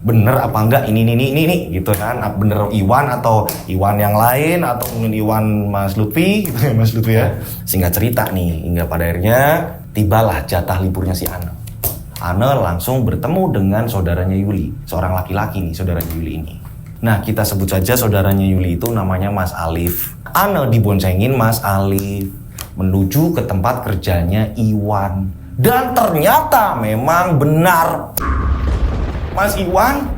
bener apa enggak ini gitu kan, bener Iwan atau Iwan yang lain atau mungkin Iwan Mas Lutfi gitu ya, Mas Lutfi ya. Singkat cerita nih, hingga pada akhirnya tibalah jatah liburnya si Ane. Ane langsung bertemu dengan saudaranya Yuli, seorang laki-laki nih saudaranya Yuli ini. Nah, kita sebut saja saudaranya Yuli itu namanya Mas Alif. Ane diboncengin Mas Alif menuju ke tempat kerjanya Iwan. Dan ternyata memang benar. Mas Iwan,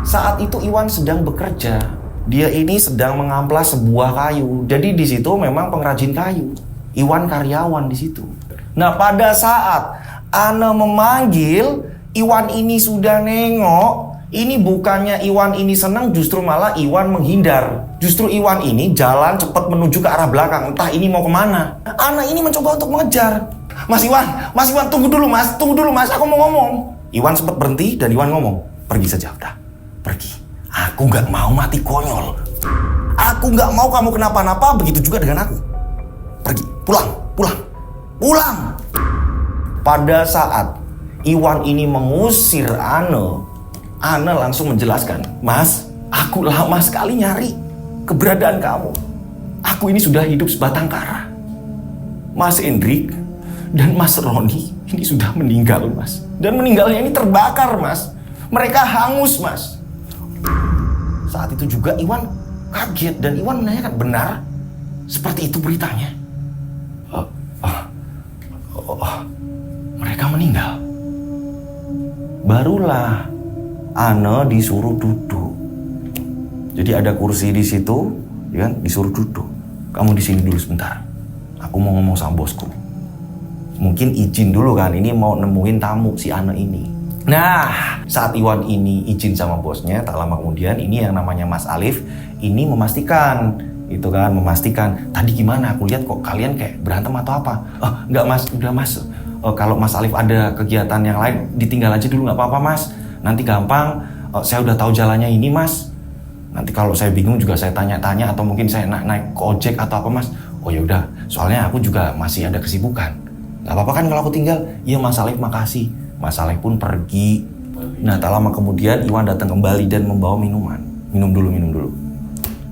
saat itu Iwan sedang bekerja. Dia ini sedang mengamplas sebuah kayu. Jadi di situ memang pengrajin kayu. Iwan karyawan di situ. Nah, pada saat Ane memanggil, Iwan ini sudah nengok. Ini bukannya Iwan ini senang, justru malah Iwan menghindar. Justru Iwan ini jalan cepat menuju ke arah belakang. Entah ini mau kemana. Ane ini mencoba untuk mengejar. Mas Iwan, tunggu dulu mas, aku mau ngomong. Iwan sempat berhenti dan Iwan ngomong, pergi saja udah, pergi. Aku nggak mau mati konyol. Aku nggak mau kamu kenapa-napa, begitu juga dengan aku. Pergi, pulang. Pada saat Iwan ini mengusir Ane langsung menjelaskan, Mas, aku lama sekali nyari keberadaan kamu. Aku ini sudah hidup sebatang kara. Mas Hendrik dan Mas Roni ini sudah meninggal, Mas. Dan meninggalnya ini terbakar, Mas. Mereka hangus, Mas. Saat itu juga Iwan kaget dan Iwan menanyakan, benar? Seperti itu beritanya? Mereka meninggal. Barulah Ane disuruh duduk. Jadi ada kursi di situ, ya kan? Disuruh duduk. Kamu di sini dulu sebentar. Aku mau ngomong sama bosku. Mungkin izin dulu kan, ini mau nemuin tamu si Ane ini. Nah, saat Iwan ini izin sama bosnya, tak lama kemudian ini yang namanya Mas Alif ini memastikan, tadi gimana? Aku lihat kok kalian kayak berantem atau apa? Enggak Mas, udah Mas. Kalau Mas Alif ada kegiatan yang lain, ditinggal aja dulu, nggak apa-apa Mas. Nanti gampang. Saya udah tahu jalannya ini Mas. Nanti kalau saya bingung juga saya tanya-tanya atau mungkin saya naik ke ojek atau apa Mas. Oh ya udah, soalnya aku juga masih ada kesibukan. Gak apa-apa kan kalau aku tinggal? Iya Mas Alif, makasih. Mas Alif pun pergi. Nah, tak lama kemudian Iwan datang kembali dan membawa minuman. Minum dulu.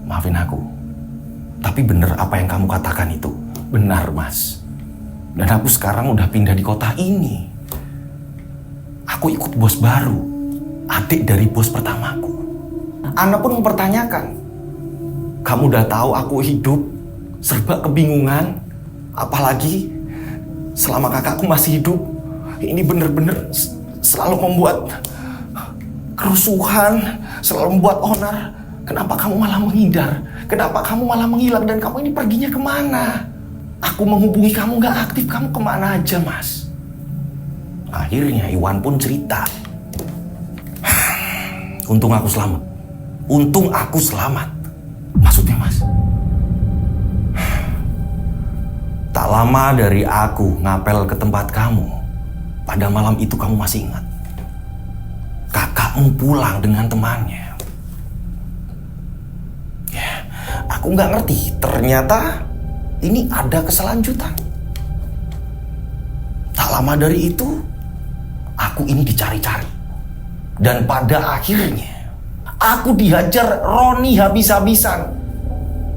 Maafin aku. Tapi bener apa yang kamu katakan itu. Benar Mas. Dan aku sekarang udah pindah di kota ini. Aku ikut bos baru. Adik dari bos pertamaku. Ane pun mempertanyakan. Kamu udah tahu aku hidup serba kebingungan. Apalagi selama kakakku masih hidup, ini bener-bener selalu membuat kerusuhan, selalu membuat onar. Kenapa kamu malah menghindar? Kenapa kamu malah menghilang dan kamu ini perginya kemana? Aku menghubungi kamu gak aktif, kamu kemana aja Mas? Akhirnya Iwan pun cerita. Untung aku selamat. Maksudnya Mas? Tak lama dari aku ngapel ke tempat kamu, pada malam itu kamu masih ingat? Kakakmu pulang dengan temannya. Ya, aku nggak ngerti. Ternyata ini ada keselanjutan. Tak lama dari itu, aku ini dicari-cari. Dan pada akhirnya, aku dihajar Roni habis-habisan.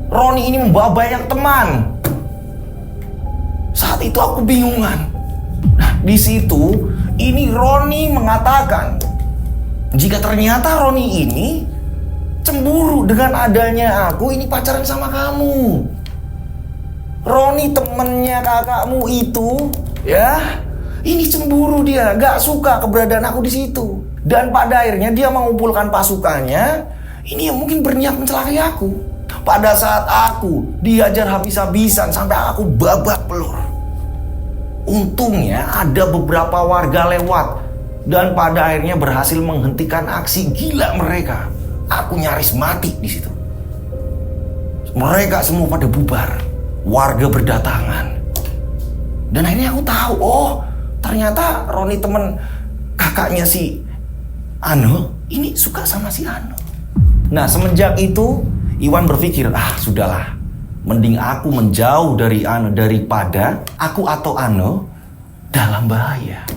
Roni ini membawa banyak teman. Saat itu aku bingungan. Nah, di situ ini Roni mengatakan jika ternyata Roni ini cemburu dengan adanya aku ini pacaran sama kamu. Roni temennya kakakmu itu, ya, ini cemburu dia, gak suka keberadaan aku di situ. Dan pada akhirnya dia mengumpulkan pasukannya, ini yang mungkin berniat mencelakai aku. Pada saat aku dihajar habis-habisan sampai aku babak belur. Untungnya ada beberapa warga lewat dan pada akhirnya berhasil menghentikan aksi gila mereka. Aku nyaris mati di situ. Mereka semua pada bubar. Warga berdatangan. Dan akhirnya aku tahu, oh ternyata Roni temen kakaknya si Ane ini suka sama si Ane. Nah, semenjak itu Iwan berpikir, sudahlah, mending aku menjauh dari Ane daripada aku atau Ane dalam bahaya.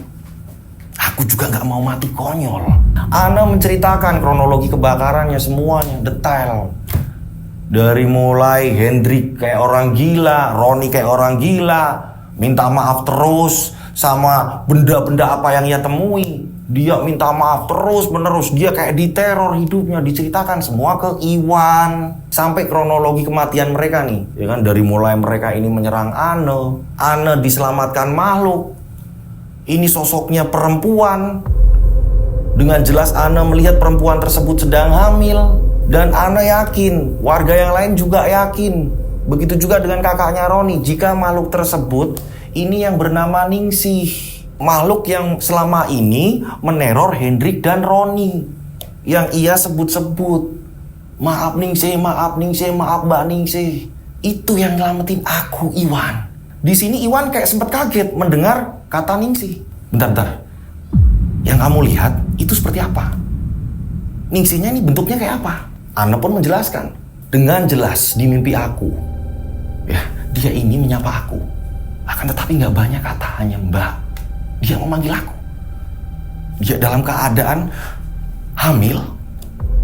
Aku juga nggak mau mati konyol. Ana menceritakan kronologi kebakarannya semuanya, detail. Dari mulai Hendrik kayak orang gila, Roni kayak orang gila, minta maaf terus sama benda-benda apa yang ia temui. Dia minta maaf terus menerus, dia kayak diteror hidupnya, diceritakan semua ke Iwan. Sampai kronologi kematian mereka nih, ya kan, dari mulai mereka ini menyerang Ane diselamatkan makhluk. Ini sosoknya perempuan. Dengan jelas Ane melihat perempuan tersebut sedang hamil. Dan Ane yakin, warga yang lain juga yakin. Begitu juga dengan kakaknya Roni, jika makhluk tersebut ini yang bernama Ningsih. Makhluk yang selama ini meneror Hendrik dan Roni. Yang ia sebut-sebut. Maaf Ningsih, maaf Ningsih, maaf Mbak Ningsih. Itu yang nyelamatin aku, Iwan. Di sini Iwan kayak sempat kaget mendengar kata Ningsih. Bentar. Yang kamu lihat itu seperti apa? Ningsihnya ini bentuknya kayak apa? Ana pun menjelaskan. Dengan jelas di mimpi aku, ya, dia ini menyapa aku. Akan tetapi gak banyak kata, hanya Mbak. Dia memanggil aku. Dia dalam keadaan hamil.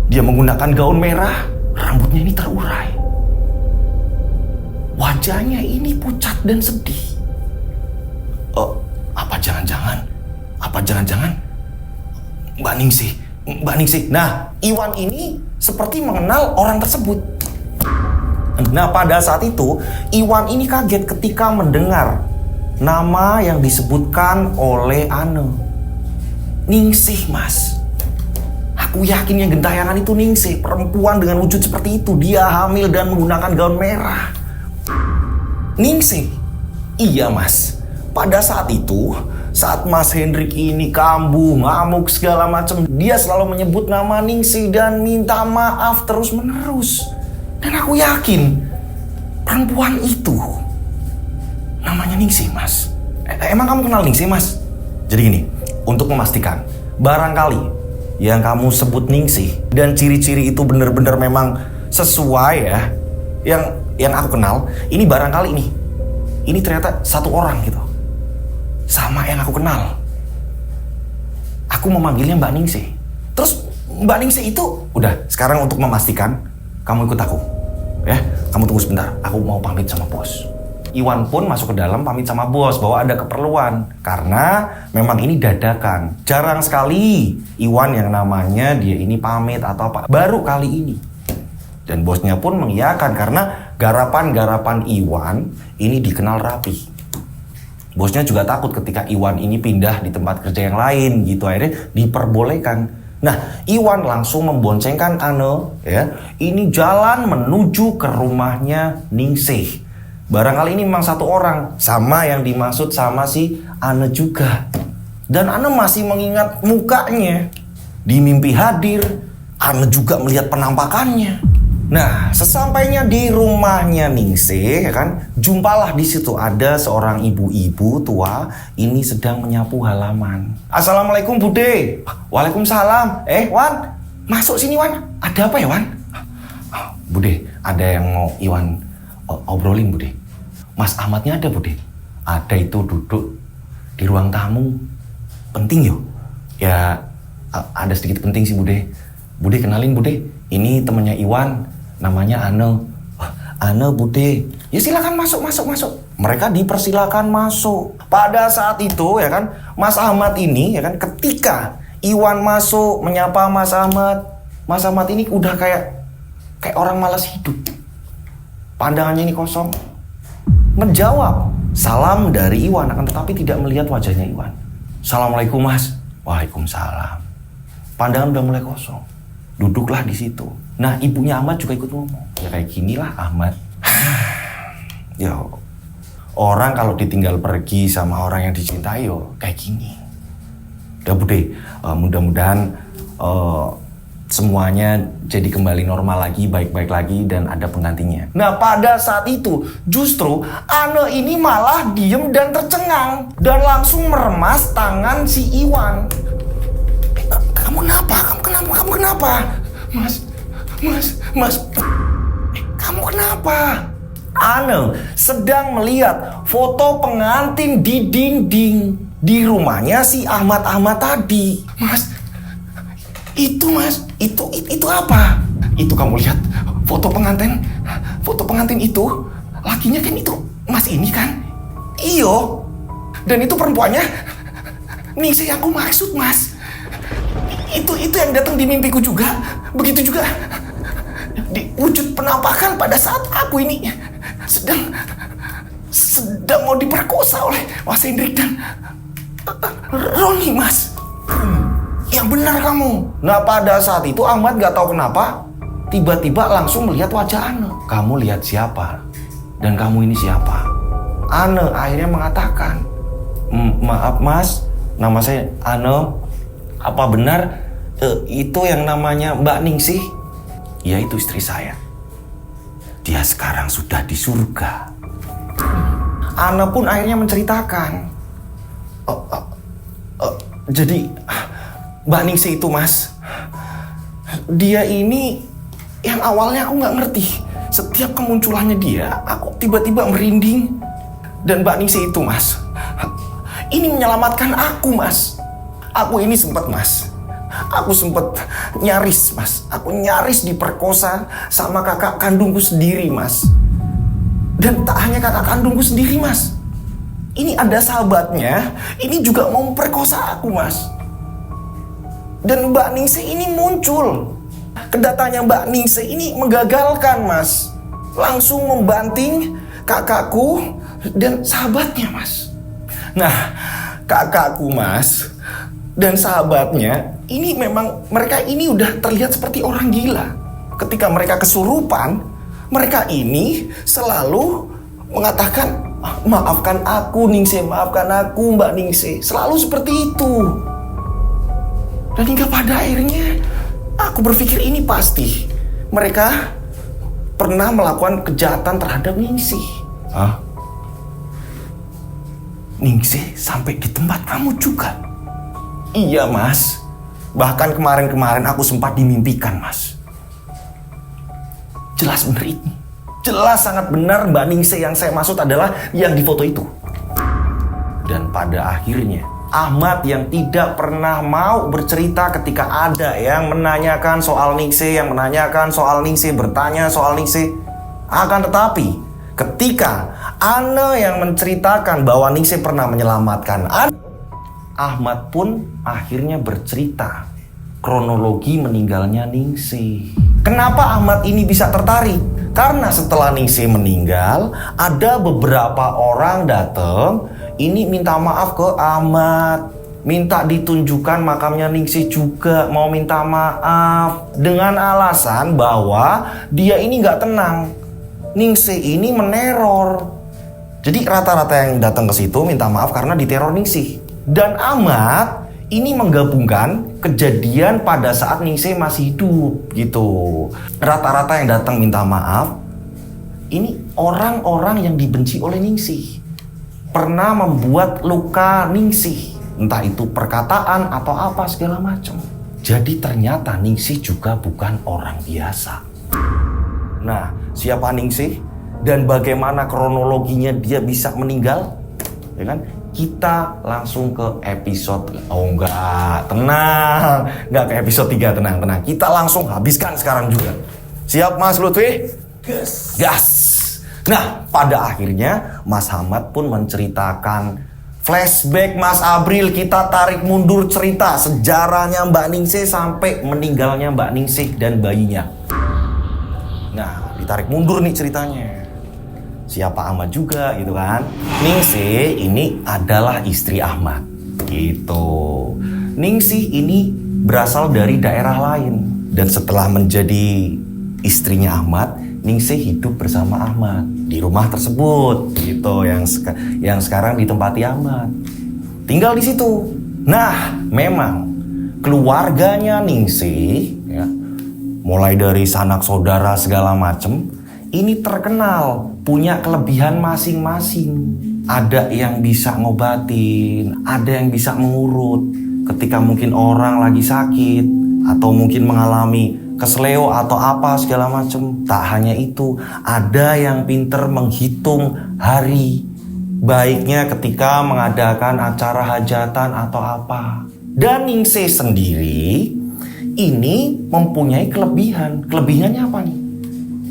Dia menggunakan gaun merah. Rambutnya ini terurai. Wajahnya ini pucat dan sedih. Apa jangan-jangan Mbak Ningsih. Nah, Iwan ini seperti mengenal orang tersebut. Nah, pada saat itu Iwan ini kaget ketika mendengar nama yang disebutkan oleh Ane. Ningsih, Mas. Aku yakin yang gentayangan itu Ningsih, perempuan dengan wujud seperti itu. Dia hamil dan menggunakan gaun merah. Ningsih. Iya, Mas. Pada saat itu, saat Mas Hendrik ini kambuh, ngamuk segala macam, dia selalu menyebut nama Ningsih dan minta maaf terus menerus. Dan aku yakin perempuan itu namanya Ningsih, Mas. Emang kamu kenal Ningsih, Mas? Jadi gini, untuk memastikan, barangkali yang kamu sebut Ningsih dan ciri-ciri itu benar-benar memang sesuai ya, yang aku kenal, ini barangkali ini ternyata satu orang gitu. Sama yang aku kenal. Aku memanggilnya Mbak Ningsih. Terus Mbak Ningsih itu, udah, sekarang untuk memastikan, kamu ikut aku. Ya, kamu tunggu sebentar, aku mau pamit sama bos. Iwan pun masuk ke dalam pamit sama bos bahwa ada keperluan. Karena memang ini dadakan. Jarang sekali Iwan yang namanya dia ini pamit atau apa. Baru kali ini. Dan bosnya pun mengiyakan karena garapan-garapan Iwan ini dikenal rapi. Bosnya juga takut ketika Iwan ini pindah di tempat kerja yang lain gitu, akhirnya diperbolehkan. Nah, Iwan langsung memboncengkan Ane, ya, ini jalan menuju ke rumahnya Ningsih. Barangkali ini memang satu orang, sama yang dimaksud sama si Ane juga. Dan Ane masih mengingat mukanya. Di mimpi hadir, Ane juga melihat penampakannya. Nah, sesampainya di rumahnya Ningsih, ya kan, jumpalah di situ ada seorang ibu-ibu tua ini sedang menyapu halaman. Assalamualaikum Bude. Waalaikumsalam. Wan, masuk sini Wan. Ada apa ya Wan? Bude, ada yang mau Iwan obrolin Bude. Mas Ahmadnya ada Bude. Ada, itu duduk di ruang tamu. Penting yo. Ya, ada sedikit penting sih Bude. Bude kenalin Bude. Ini temannya Iwan. Namanya Ane. Ane Bude. Ya silakan masuk. Mereka dipersilakan masuk. Pada saat itu ya kan, Mas Ahmad ini ya kan, ketika Iwan masuk menyapa Mas Ahmad ini udah kayak orang malas hidup. Pandangannya ini kosong. Menjawab salam dari Iwan, akan tetapi tidak melihat wajahnya Iwan. Assalamualaikum Mas. Waalaikumsalam. Pandangan udah mulai kosong. Duduklah di situ. Nah, ibunya Ahmad juga ikut ngomong. Ya kayak ginilah Ahmad. Ya, orang kalau ditinggal pergi sama orang yang dicintai, yo kayak gini. Udah Bude, mudah-mudahan semuanya jadi kembali normal lagi, baik-baik lagi, dan ada penggantinya. Nah, pada saat itu justru Ane ini malah diem dan tercengang dan langsung meremas tangan si Iwan. Kamu kenapa? Mas. Kamu kenapa? Ane sedang melihat foto pengantin di dinding. di rumahnya si Ahmad tadi. Mas, itu apa? Itu kamu lihat foto pengantin itu, lakinya kan itu Mas ini kan? Iyo. Dan itu perempuannya Ningsih yang aku maksud, Mas. Itu yang datang di mimpiku juga. Begitu juga di wujud penampakan pada saat aku ini sedang mau diperkosa oleh Mas Hendrik dan Roni, Mas. Yang benar kamu. Nah, pada saat itu Ahmad gak tahu kenapa tiba-tiba langsung melihat wajah Ane. Kamu lihat siapa? Dan kamu ini siapa? Ane akhirnya mengatakan, maaf Mas, nama saya Ane. Apa benar itu yang namanya Mbak Ningsih? Ya, itu istri saya. Dia sekarang sudah di surga. Ane pun akhirnya menceritakan. Jadi Mbak Ningsih itu, Mas, dia ini yang awalnya aku nggak ngerti. Setiap kemunculannya dia, aku tiba-tiba merinding. Dan Mbak Ningsih itu, Mas, ini menyelamatkan aku, Mas. Aku ini sempat, Mas. Aku sempat nyaris, Mas. Aku nyaris diperkosa sama kakak kandungku sendiri, Mas. Dan tak hanya kakak kandungku sendiri, Mas. Ini ada sahabatnya, ini juga mau memperkosa aku, Mas. Dan Mbak Ningsih ini muncul. Kedatangannya Mbak Ningsih ini menggagalkan, Mas. Langsung membanting kakakku dan sahabatnya, Mas. Nah, kakakku, Mas, dan sahabatnya ini memang mereka ini udah terlihat seperti orang gila. Ketika mereka kesurupan, mereka ini selalu mengatakan, maafkan aku Ningsih, maafkan aku Mbak Ningsih. Selalu seperti itu. Dan hingga pada akhirnya aku berpikir ini pasti mereka pernah melakukan kejahatan terhadap Ningsih. Hah? Ningsih sampai di tempat kamu juga? Iya, Mas. Bahkan kemarin aku sempat dimimpikan, Mas. Jelas benar ini. Jelas sangat benar Mbak Ningsih yang saya maksud adalah yang di foto itu. Dan pada akhirnya Ahmad yang tidak pernah mau bercerita ketika ada yang menanyakan soal Ningsih, yang menanyakan soal Ningsih, bertanya soal Ningsih. Akan tetapi ketika Ane yang menceritakan bahwa Ningsih pernah menyelamatkan Ane, Ahmad pun akhirnya bercerita kronologi meninggalnya Ningsih. Kenapa Ahmad ini bisa tertarik? Karena setelah Ningsih meninggal, ada beberapa orang datang ini minta maaf ke Ahmad, minta ditunjukkan makamnya Ningsih juga, mau minta maaf dengan alasan bahwa dia ini nggak tenang. Ningsih ini meneror. Jadi rata-rata yang datang ke situ minta maaf karena diteror Ningsih. Dan Ahmad ini menggabungkan kejadian pada saat Ningsih masih hidup gitu. Rata-rata yang datang minta maaf ini orang-orang yang dibenci oleh Ningsih, pernah membuat luka Ningsih, entah itu perkataan atau apa segala macam. Jadi ternyata Ningsih juga bukan orang biasa. Nah, siapa Ningsih dan bagaimana kronologinya dia bisa meninggal? Ya kan? Kita langsung ke episode. Oh enggak, tenang. Enggak ke episode 3, tenang. Kita langsung habiskan sekarang juga. Siap Mas Lutfi? Gas. Nah, pada akhirnya Mas Ahmad pun menceritakan flashback Mas Abril. Kita tarik mundur cerita sejarahnya Mbak Ningsih sampai meninggalnya Mbak Ningsih dan bayinya. Nah, ditarik mundur nih ceritanya. Siapa Ahmad juga gitu kan. Ningsih ini adalah istri Ahmad gitu. Ningsih ini berasal dari daerah lain. Dan setelah menjadi istrinya Ahmad, Ningsih hidup bersama Ahmad di rumah tersebut gitu, yang sekarang ditempati Ahmad. Tinggal di situ. Nah, memang keluarganya Ningsih ya, mulai dari sanak saudara segala macem, ini terkenal punya kelebihan masing-masing. Ada yang bisa ngobatin, ada yang bisa mengurut ketika mungkin orang lagi sakit atau mungkin mengalami kesleo atau apa segala macam. Tak hanya itu, ada yang pinter menghitung hari baiknya ketika mengadakan acara hajatan atau apa. Dan Ningsih sendiri ini mempunyai kelebihan. Kelebihannya apa nih?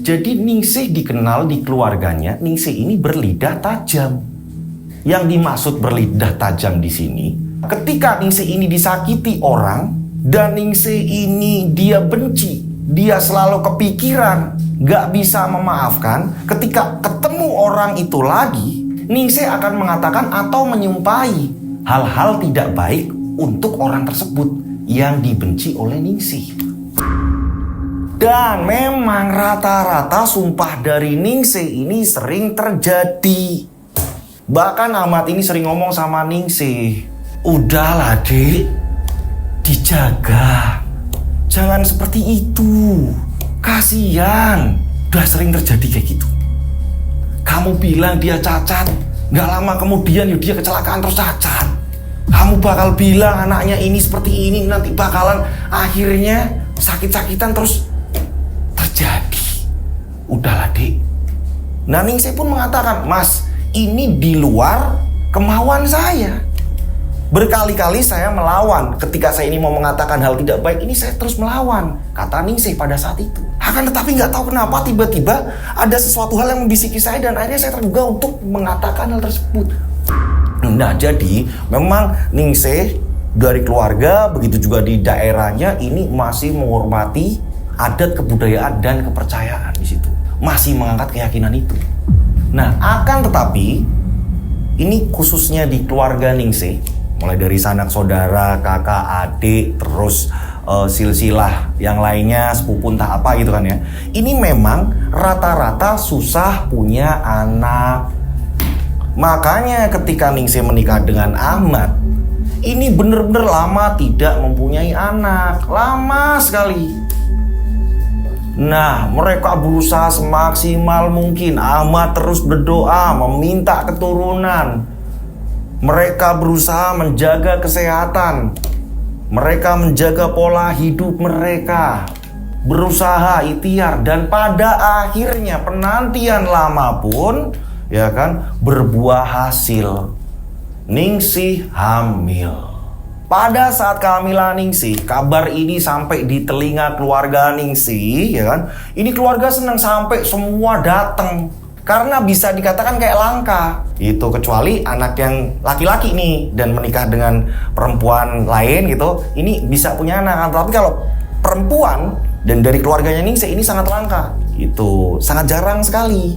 Jadi Ningsih dikenal di keluarganya, Ningsih ini berlidah tajam. Yang dimaksud berlidah tajam di sini, ketika Ningsih ini disakiti orang dan Ningsih ini dia benci, dia selalu kepikiran, gak bisa memaafkan. Ketika ketemu orang itu lagi, Ningsih akan mengatakan atau menyumpahi hal-hal tidak baik untuk orang tersebut yang dibenci oleh Ningsih. Dan memang rata-rata sumpah dari Ningsih ini sering terjadi. Bahkan Ahmad ini sering ngomong sama Ningsih, udahlah dek, dijaga, jangan seperti itu, kasihan. Udah sering terjadi kayak gitu. Kamu bilang dia cacat, gak lama kemudian dia kecelakaan terus cacat. Kamu bakal bilang anaknya ini seperti ini, nanti bakalan akhirnya sakit-sakitan terus terjadi. Udahlah dek. Nah Ningsih pun mengatakan, mas, ini di luar kemauan saya. Berkali-kali saya melawan. Ketika saya ini mau mengatakan hal tidak baik, ini saya terus melawan, kata Ningsih pada saat itu. Akan tetapi gak tahu kenapa tiba-tiba ada sesuatu hal yang membisiki saya, dan akhirnya saya tergugah untuk mengatakan hal tersebut. Nah jadi memang Ningsih dari keluarga, begitu juga di daerahnya ini masih menghormati adat kebudayaan dan kepercayaan di situ. Masih mengangkat keyakinan itu. Nah akan tetapi ini khususnya di keluarga Ningsih, mulai dari sanak saudara, kakak, adik, terus silsilah yang lainnya, sepupu entah apa gitu kan ya. Ini memang rata-rata susah punya anak. Makanya ketika Ningsih menikah dengan Ahmad, ini bener-bener lama tidak mempunyai anak. Lama sekali. Nah, mereka berusaha semaksimal mungkin. Ahmad terus berdoa, meminta keturunan. Mereka berusaha menjaga kesehatan. Mereka menjaga pola hidup mereka. Berusaha ikhtiar, dan pada akhirnya penantian lama pun ya kan berbuah hasil. Ningsih hamil. Pada saat kehamilan Ningsih, kabar ini sampai di telinga keluarga Ningsih, ya kan? Ini keluarga senang sampai semua datang. Karena bisa dikatakan kayak langka. Itu kecuali anak yang laki-laki nih dan menikah dengan perempuan lain gitu, ini bisa punya anak. Tapi kalau perempuan dan dari keluarganya Ningsih ini sangat langka. Itu sangat jarang sekali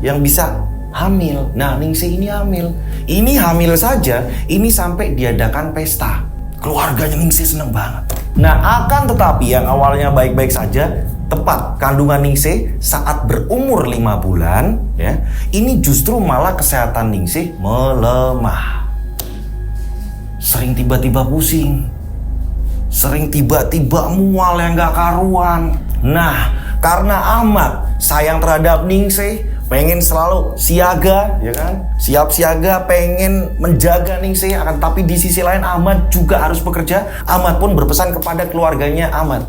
yang bisa hamil. Nah, Ningsih ini hamil. Ini hamil saja, ini sampai diadakan pesta. Keluarganya Ningsih seneng banget. Nah, akan tetapi yang awalnya baik-baik saja, tepat kandungan Ningsih saat berumur 5 bulan, ya, ini justru malah kesehatan Ningsih melemah. Sering tiba-tiba pusing. Sering tiba-tiba mual yang gak karuan. Nah, karena Ahmad sayang terhadap Ningsih, pengen selalu siaga, ya kan? Siap siaga, pengen menjaga Ningsih. Akan tapi di sisi lain Ahmad juga harus bekerja. Ahmad pun berpesan kepada keluarganya Ahmad,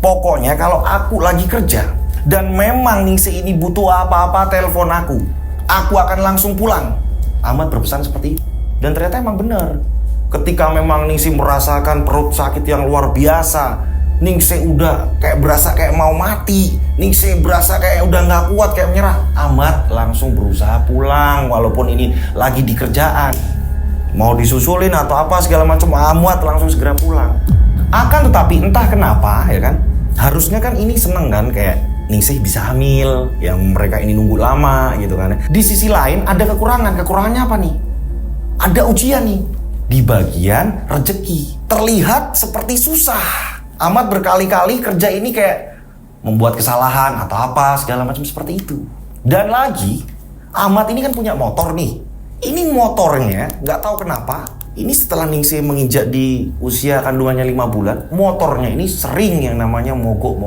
pokoknya kalau aku lagi kerja dan memang Ningsih ini butuh apa-apa, telepon aku akan langsung pulang. Ahmad berpesan seperti itu. Dan ternyata emang benar. Ketika memang Ningsih merasakan perut sakit yang luar biasa, Ningsih udah kayak berasa kayak mau mati, Ningsih berasa kayak udah gak kuat, kayak menyerah, Ahmad langsung berusaha pulang. Walaupun ini lagi di kerjaan, mau disusulin atau apa segala macam, Ahmad langsung segera pulang. Akan tetapi entah kenapa, ya kan, harusnya kan ini seneng kan, kayak Ningsih bisa hamil, yang mereka ini nunggu lama gitu kan. Di sisi lain ada kekurangan. Kekurangannya apa nih? Ada ujian nih di bagian rezeki. Terlihat seperti susah. Ahmad berkali-kali kerja ini kayak membuat kesalahan atau apa segala macam seperti itu. Dan lagi Ahmad ini kan punya motor nih. Ini motornya nggak tahu kenapa, ini setelah Ningsih menginjak di usia kandungannya 5 bulan, motornya ini sering yang namanya mogok.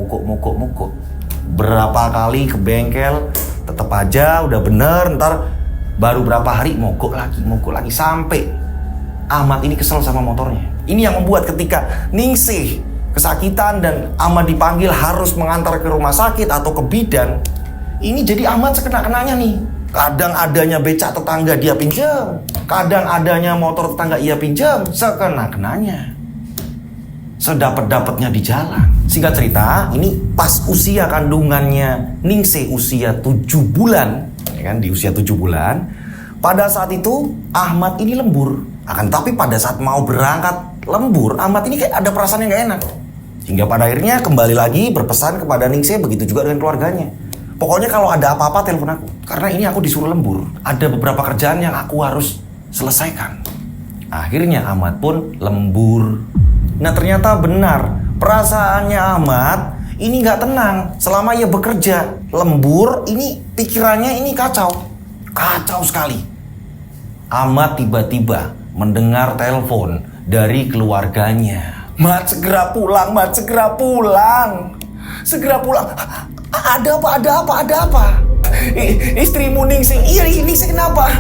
Berapa kali ke bengkel, tetap aja udah bener, ntar baru berapa hari mogok lagi sampai Ahmad ini kesel sama motornya. Ini yang membuat ketika Ningsih kesakitan dan Ahmad dipanggil harus mengantar ke rumah sakit atau ke bidan, ini jadi Ahmad sekena-kenanya nih. Kadang adanya becak tetangga dia pinjam, kadang adanya motor tetangga ia pinjam, sekena-kenanya, sedapat-dapatnya di jalan. Singkat cerita, ini pas usia kandungannya Ningsih usia 7 bulan, ya kan, di usia 7 bulan. Pada saat itu Ahmad ini lembur. Akan tapi pada saat mau berangkat lembur, Ahmad ini kayak ada perasaan yang gak enak. Hingga pada akhirnya kembali lagi berpesan kepada Ningsih, begitu juga dengan keluarganya. Pokoknya kalau ada apa-apa telepon aku, karena ini aku disuruh lembur. Ada beberapa kerjaan yang aku harus selesaikan. Akhirnya Ahmad pun lembur. Nah ternyata benar, perasaannya Ahmad ini gak tenang selama ia bekerja. Lembur, ini pikirannya ini kacau. Kacau sekali. Ahmad tiba-tiba mendengar telepon dari keluarganya. Mat, segera pulang, Mat, segera pulang. Segera pulang. Ada apa? Istrimu Ningsih, iya Ningsih kenapa?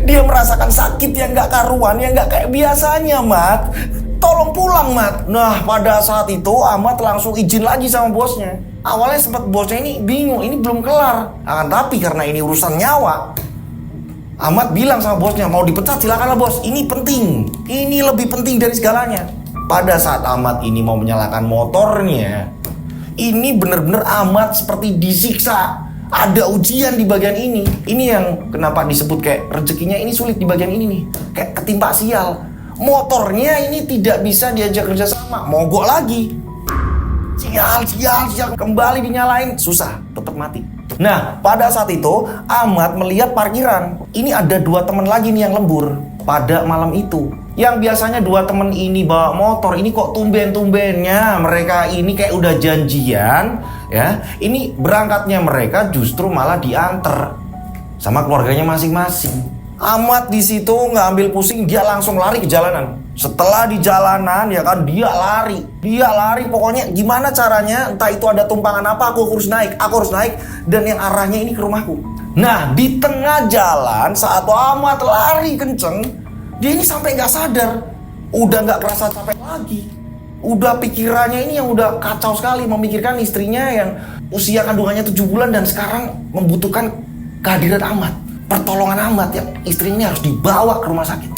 Dia merasakan sakit yang gak karuan, yang gak kayak biasanya, Mat. Tolong pulang, Mat. Nah, pada saat itu Ahmad langsung izin lagi sama bosnya. Awalnya sempat bosnya ini bingung, ini belum kelar. Akan tapi karena ini urusan nyawa, Ahmad bilang sama bosnya, mau dipecat silakanlah bos, ini penting. Ini lebih penting dari segalanya. Pada saat Ahmad ini mau menyalakan motornya, ini benar-benar Ahmad seperti disiksa. Ada ujian di bagian ini. Ini yang kenapa disebut kayak rezekinya ini sulit di bagian ini nih. Kayak ketimpa sial. Motornya ini tidak bisa diajak kerjasama, mogok lagi. Sial. Kembali dinyalain, susah, tetap mati. Nah, pada saat itu Ahmad melihat parkiran. Ini ada 2 teman lagi nih yang lembur pada malam itu. Yang biasanya 2 teman ini bawa motor, ini kok tumben-tumbennya mereka ini kayak udah janjian, ya. Ini berangkatnya mereka justru malah diantar sama keluarganya masing-masing. Ahmad di situ nggak ambil pusing, dia langsung lari ke jalanan. Setelah di jalanan, ya kan, dia lari pokoknya gimana caranya, entah itu ada tumpangan apa, aku harus naik, dan yang arahnya ini ke rumahku. Nah, di tengah jalan saat Ahmad lari kenceng, dia ini sampai nggak sadar, udah nggak kerasa capek lagi, udah pikirannya ini yang udah kacau sekali, memikirkan istrinya yang usia kandungannya 7 bulan dan sekarang membutuhkan kehadiran Ahmad, pertolongan Ahmad, yang istrinya ini harus dibawa ke rumah sakit.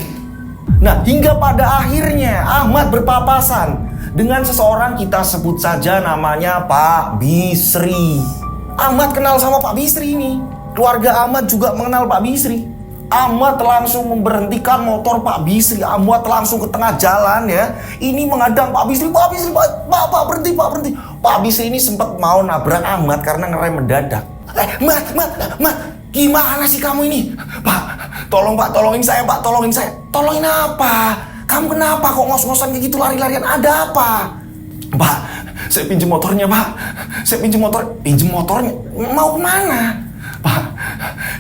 Nah, hingga pada akhirnya Ahmad berpapasan dengan seseorang, kita sebut saja namanya Pak Bisri. Ahmad kenal sama Pak Bisri ini. Keluarga Ahmad juga mengenal Pak Bisri. Ahmad langsung memberhentikan motor Pak Bisri. Ahmad langsung ke tengah jalan, ya. Ini menghadang Pak Bisri. Pak berhenti. Pak Bisri ini sempat mau nabrak Ahmad karena ngerem mendadak. Mat, gimana sih kamu ini? Pak, tolongin saya. Tolongin apa? Kamu kenapa kok ngos-ngosan kayak gitu, lari-larian? Ada apa? Pak, saya pinjem motornya, Pak. Pinjem motornya? Mau kemana? Pak,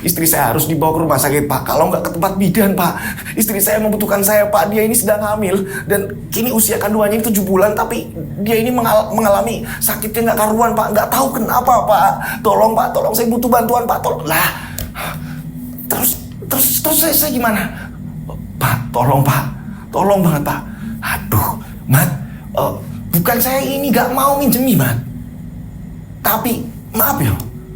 istri saya harus dibawa ke rumah sakit, Pak. Kalau nggak ke tempat bidan, Pak. Istri saya membutuhkan saya, Pak. Dia ini sedang hamil. Dan kini usia kandungannya 7 bulan. Tapi dia ini mengalami sakitnya nggak karuan, Pak. Nggak tahu kenapa, Pak. Tolong, Pak. Saya butuh bantuan, Pak. Tolong. Lah, terus saya gimana? Pak, tolong, Pak. Tolong banget, Pak. Aduh, Mat. Bukan saya ini nggak mau minjemi, Mat. Tapi, maaf ya.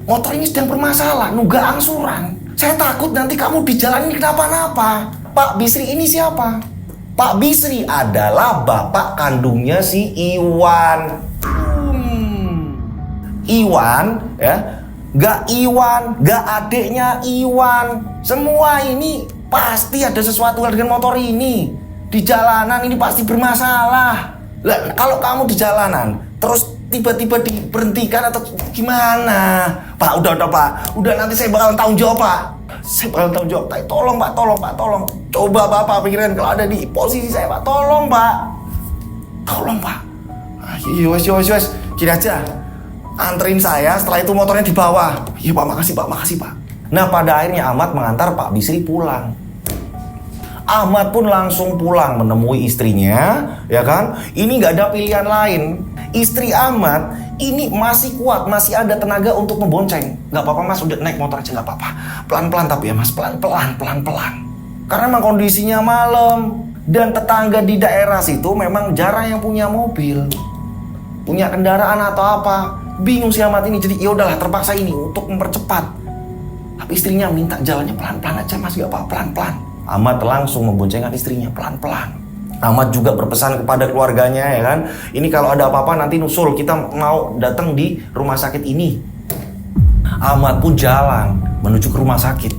Motor ini sedang bermasalah, nunggak angsuran. Saya takut nanti kamu di jalan ini kenapa-napa. Pak Bisri ini siapa? Pak Bisri adalah bapak kandungnya si Iwan. Iwan, ya. Gak adiknya Iwan. Semua ini pasti ada sesuatu dengan motor ini. Di jalanan ini pasti bermasalah. Lah, kalau kamu di jalanan, terus tiba-tiba diberhentikan atau gimana? Pak, udah Pak. Udah, nanti saya bakalan tanggung jawab, Pak. Tolong, Pak. Coba Bapak pikirkan kalau ada di posisi saya, Pak. Tolong, Pak. Wes. Gini aja. Anterin saya, setelah itu motornya dibawa. Iya, Pak, makasih, Pak. Nah, pada akhirnya Ahmad mengantar Pak Bisri pulang. Ahmad pun langsung pulang menemui istrinya, ya kan? Ini nggak ada pilihan lain. Istri Ahmad ini masih kuat, masih ada tenaga untuk membonceng. Nggak apa-apa, Mas, udah naik motor aja, nggak apa-apa. Pelan-pelan tapi ya, Mas, pelan-pelan. Karena memang kondisinya malam dan tetangga di daerah situ memang jarang yang punya mobil, punya kendaraan atau apa. Bingung si Ahmad ini, jadi ya udahlah, terpaksa ini untuk mempercepat Tapi istrinya minta jalannya pelan-pelan aja mas, gak apa-apa, pelan-pelan. Ahmad langsung memboncengkan istrinya pelan-pelan. Ahmad juga berpesan kepada keluarganya ya kan, ini kalau ada apa-apa nanti nusul, kita mau datang di rumah sakit ini. Ahmad pun jalan menuju ke rumah sakit.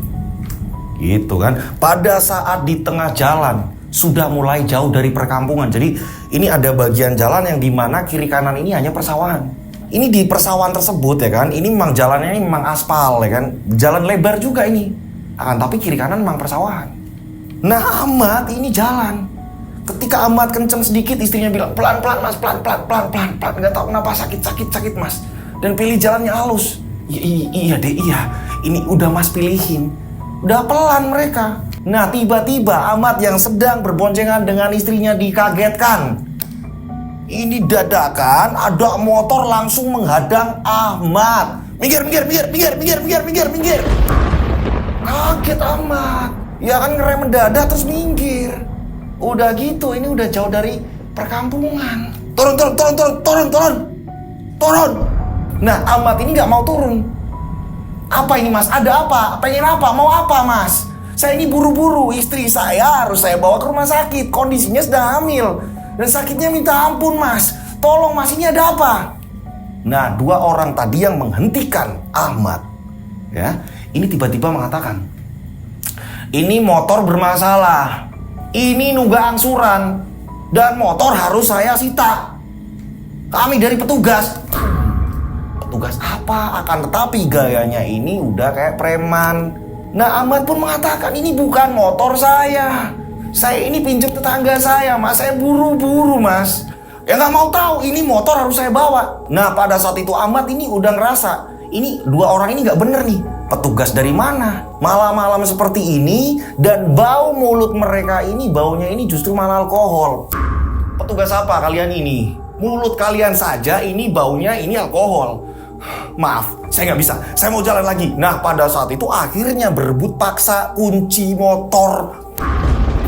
Gitu kan. Pada saat di tengah jalan sudah mulai jauh dari perkampungan. Jadi ini ada bagian jalan yang dimana kiri kanan ini hanya persawahan. Ini di persawahan tersebut ya kan, ini memang jalannya ini memang aspal ya kan, jalan lebar juga ini. Akan tapi kiri kanan memang persawahan. Nah Ahmad ini jalan. Ketika Ahmad kenceng sedikit, istrinya bilang pelan-pelan mas, pelan-pelan, pelan-pelan, nggak tahu kenapa sakit mas. Dan pilih jalannya halus. Iya deh, iya. Ini udah mas pilihin. Udah pelan mereka. Nah tiba-tiba Ahmad yang sedang berboncengan dengan istrinya dikagetkan. Ini dadakan ada motor langsung menghadang Ahmad. Minggir. Kaget Ahmad. Ya kan ngerem mendadak terus minggir. Udah gitu, ini udah jauh dari perkampungan. Turun. Nah Ahmad ini gak mau turun. Apa ini mas? Ada apa? Pengen apa? Mau apa mas? Saya ini buru-buru, istri saya harus saya bawa ke rumah sakit. Kondisinya sedang hamil. Dan sakitnya minta ampun mas. Tolong mas, ini ada apa? Nah 2 orang tadi yang menghentikan Ahmad ya, ini tiba-tiba mengatakan, ini motor bermasalah. Ini nunggak angsuran. Dan motor harus saya sita. Kami dari petugas. Petugas apa? Akan tetapi gayanya ini udah kayak preman. Nah Ahmad pun mengatakan ini bukan motor saya. Saya ini pinjam tetangga saya mas. Saya buru-buru mas. Ya gak mau tahu, ini motor harus saya bawa. Nah pada saat itu Ahmad ini udah ngerasa, ini 2 orang ini gak bener nih. Petugas dari mana? Malam-malam seperti ini, dan bau mulut mereka ini, baunya ini justru malah alkohol. Petugas apa kalian ini? Mulut kalian saja ini baunya ini alkohol. Maaf, saya nggak bisa. Saya mau jalan lagi. Nah, pada saat itu akhirnya berebut paksa kunci motor.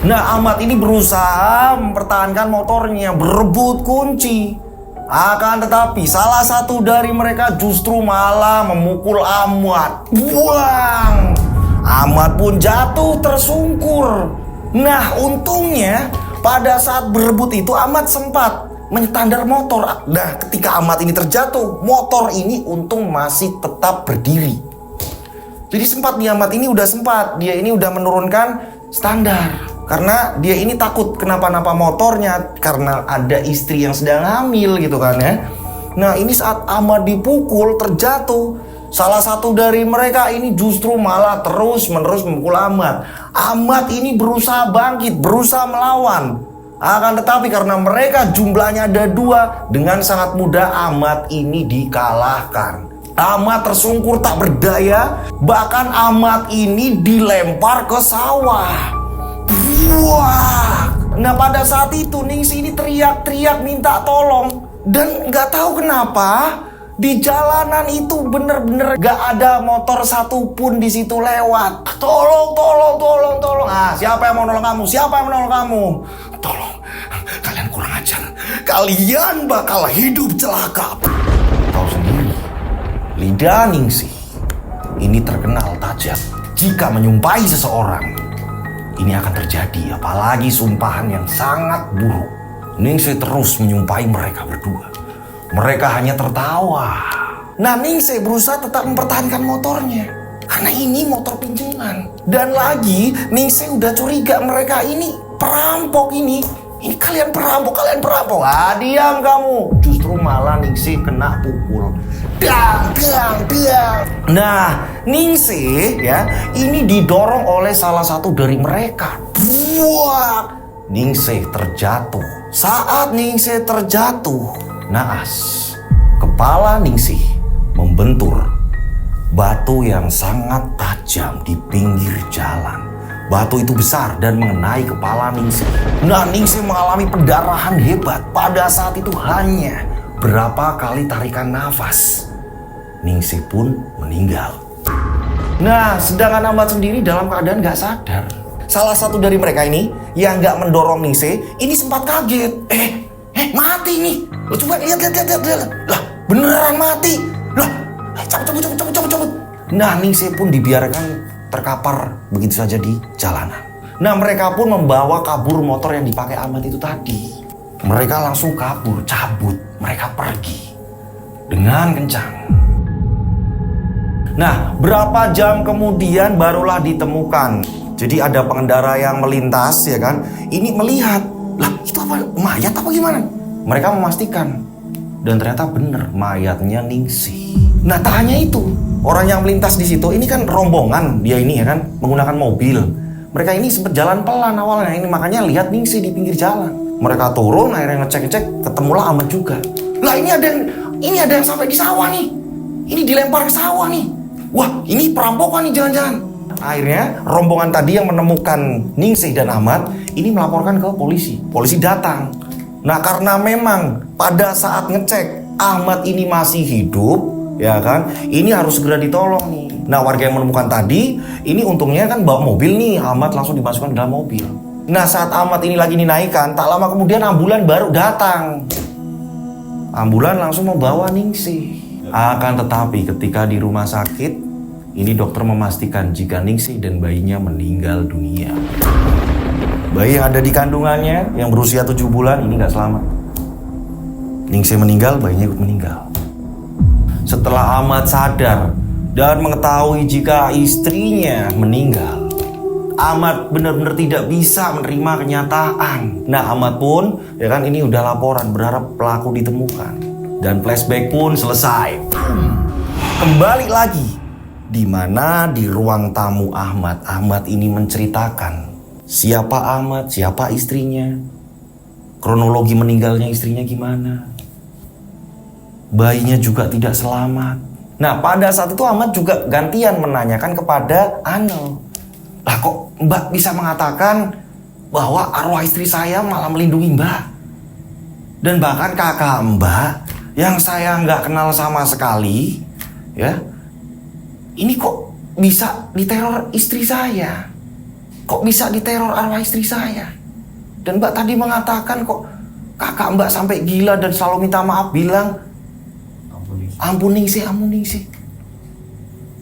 Nah, Ahmad ini berusaha mempertahankan motornya, berebut kunci. Akan tetapi salah satu dari mereka justru malah memukul Ahmad. Buang! Ahmad pun jatuh tersungkur. Nah, untungnya pada saat berebut itu Ahmad sempat menyandar motor. Nah, ketika Ahmad ini terjatuh, motor ini untung masih tetap berdiri. Jadi sempat nih Ahmad ini dia ini udah menurunkan standar. Karena dia ini takut kenapa-napa motornya, karena ada istri yang sedang hamil gitu kan ya. Nah ini saat Ahmad dipukul, terjatuh, salah satu dari mereka ini justru malah terus-menerus memukul Ahmad. Ahmad ini berusaha bangkit, berusaha melawan. Akan tetapi karena mereka jumlahnya ada 2, dengan sangat mudah Ahmad ini dikalahkan. Ahmad tersungkur tak berdaya, bahkan Ahmad ini dilempar ke sawah. Wah. Nah pada saat itu Ningsih ini teriak-teriak minta tolong. Dan gak tahu kenapa di jalanan itu bener-bener gak ada motor satupun di situ lewat. Tolong. Siapa yang mau nolong kamu? Tolong, kalian kurang ajar. Kalian bakal hidup celaka. Tahu sendiri, lidah Ningsih ini terkenal tajam. Jika menyumpahi seseorang, ini akan terjadi, apalagi sumpahan yang sangat buruk. Ningsih terus menyumpahi mereka berdua. Mereka hanya tertawa. Nah Ningsih berusaha tetap mempertahankan motornya, karena ini motor pinjaman. Dan lagi Ningsih udah curiga mereka ini perampok ini. Ini kalian perampok. Ah diam kamu. Justru malah Ningsih kena pukul. Dang. Nah, Ningsih ya, ini didorong oleh salah satu dari mereka. Buak! Ningsih terjatuh. Saat Ningsih terjatuh, naas, kepala Ningsih membentur batu yang sangat tajam di pinggir jalan. Batu itu besar dan mengenai kepala Ningsih. Nah, Ningsih mengalami pendarahan hebat. Pada saat itu hanya berapa kali tarikan nafas, Ningsih pun meninggal. Nah, sedangkan Ahmad sendiri dalam keadaan gak sadar. Salah satu dari mereka ini yang gak mendorong Ningsih ini sempat kaget. Mati nih. Lo coba lihat. Lah, beneran mati. Lah, cabut. Nah, Ningsih pun dibiarkan terkapar begitu saja di jalanan. Nah, mereka pun membawa kabur motor yang dipakai Ahmad itu tadi. Mereka langsung kabur, cabut, mereka pergi dengan kencang. Nah, berapa jam kemudian barulah ditemukan. Jadi ada pengendara yang melintas, ya kan? Ini melihat, lah itu apa? Mayat apa gimana? Mereka memastikan, dan ternyata bener mayatnya Ningsih. Nah, tak hanya itu, orang yang melintas di situ ini kan rombongan dia ini ya kan, menggunakan mobil. Mereka ini sempat jalan pelan awalnya, ini makanya lihat Ningsih di pinggir jalan. Mereka turun, akhirnya ngecek, ketemulah Ahmad juga. Lah ini ada yang sampai di sawah nih. Ini dilempar ke sawah nih. Wah, ini perampokan nih jangan-jangan. Akhirnya rombongan tadi yang menemukan Ningsih dan Ahmad ini melaporkan ke polisi. Polisi datang. Nah, karena memang pada saat ngecek Ahmad ini masih hidup, ya kan? Ini harus segera ditolong nih. Nah, warga yang menemukan tadi, ini untungnya kan bawa mobil nih. Ahmad langsung dimasukkan ke dalam mobil. Nah, saat Ahmad ini lagi dinaikkan, tak lama kemudian ambulan baru datang. Ambulan langsung membawa Ningsih. Akan tetapi ketika di rumah sakit, ini dokter memastikan jika Ningsih dan bayinya meninggal dunia. Bayi yang ada di kandungannya yang berusia 7 bulan ini gak selamat. Ningsih meninggal, bayinya ikut meninggal. Setelah Ahmad sadar dan mengetahui jika istrinya meninggal, Ahmad benar-benar tidak bisa menerima kenyataan. Nah, Ahmad pun ya kan ini udah laporan berharap pelaku ditemukan. Dan flashback pun selesai. Kembali lagi di mana di ruang tamu Ahmad ini menceritakan siapa Ahmad, siapa istrinya, kronologi meninggalnya istrinya gimana, bayinya juga tidak selamat. Nah, pada saat itu Ahmad juga gantian menanyakan kepada Ane, lah kok Mbak bisa mengatakan bahwa arwah istri saya malah melindungi Mbak, dan bahkan kakak Mbak yang saya nggak kenal sama sekali, ya, ini kok bisa diteror istri saya? Kok bisa diteror arwah istri saya? Dan Mbak tadi mengatakan kok kakak Mbak sampai gila dan selalu minta maaf, bilang ampun Ningsih.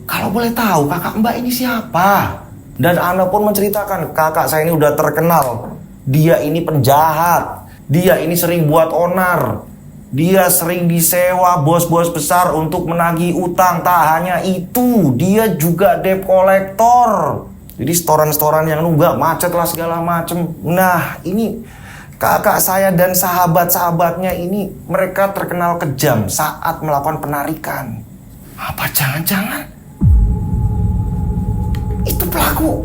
Kalau boleh tahu kakak Mbak ini siapa? Dan Ana pun menceritakan kakak saya ini udah terkenal. Dia ini penjahat. Dia ini sering buat onar. Dia sering disewa bos-bos besar untuk menagih utang. Tak hanya itu, dia juga debt collector. Jadi setoran-setoran yang nunggak, macet lah segala macem. Nah, ini kakak saya dan sahabat-sahabatnya ini mereka terkenal kejam saat melakukan penarikan. Apa jangan-jangan itu pelaku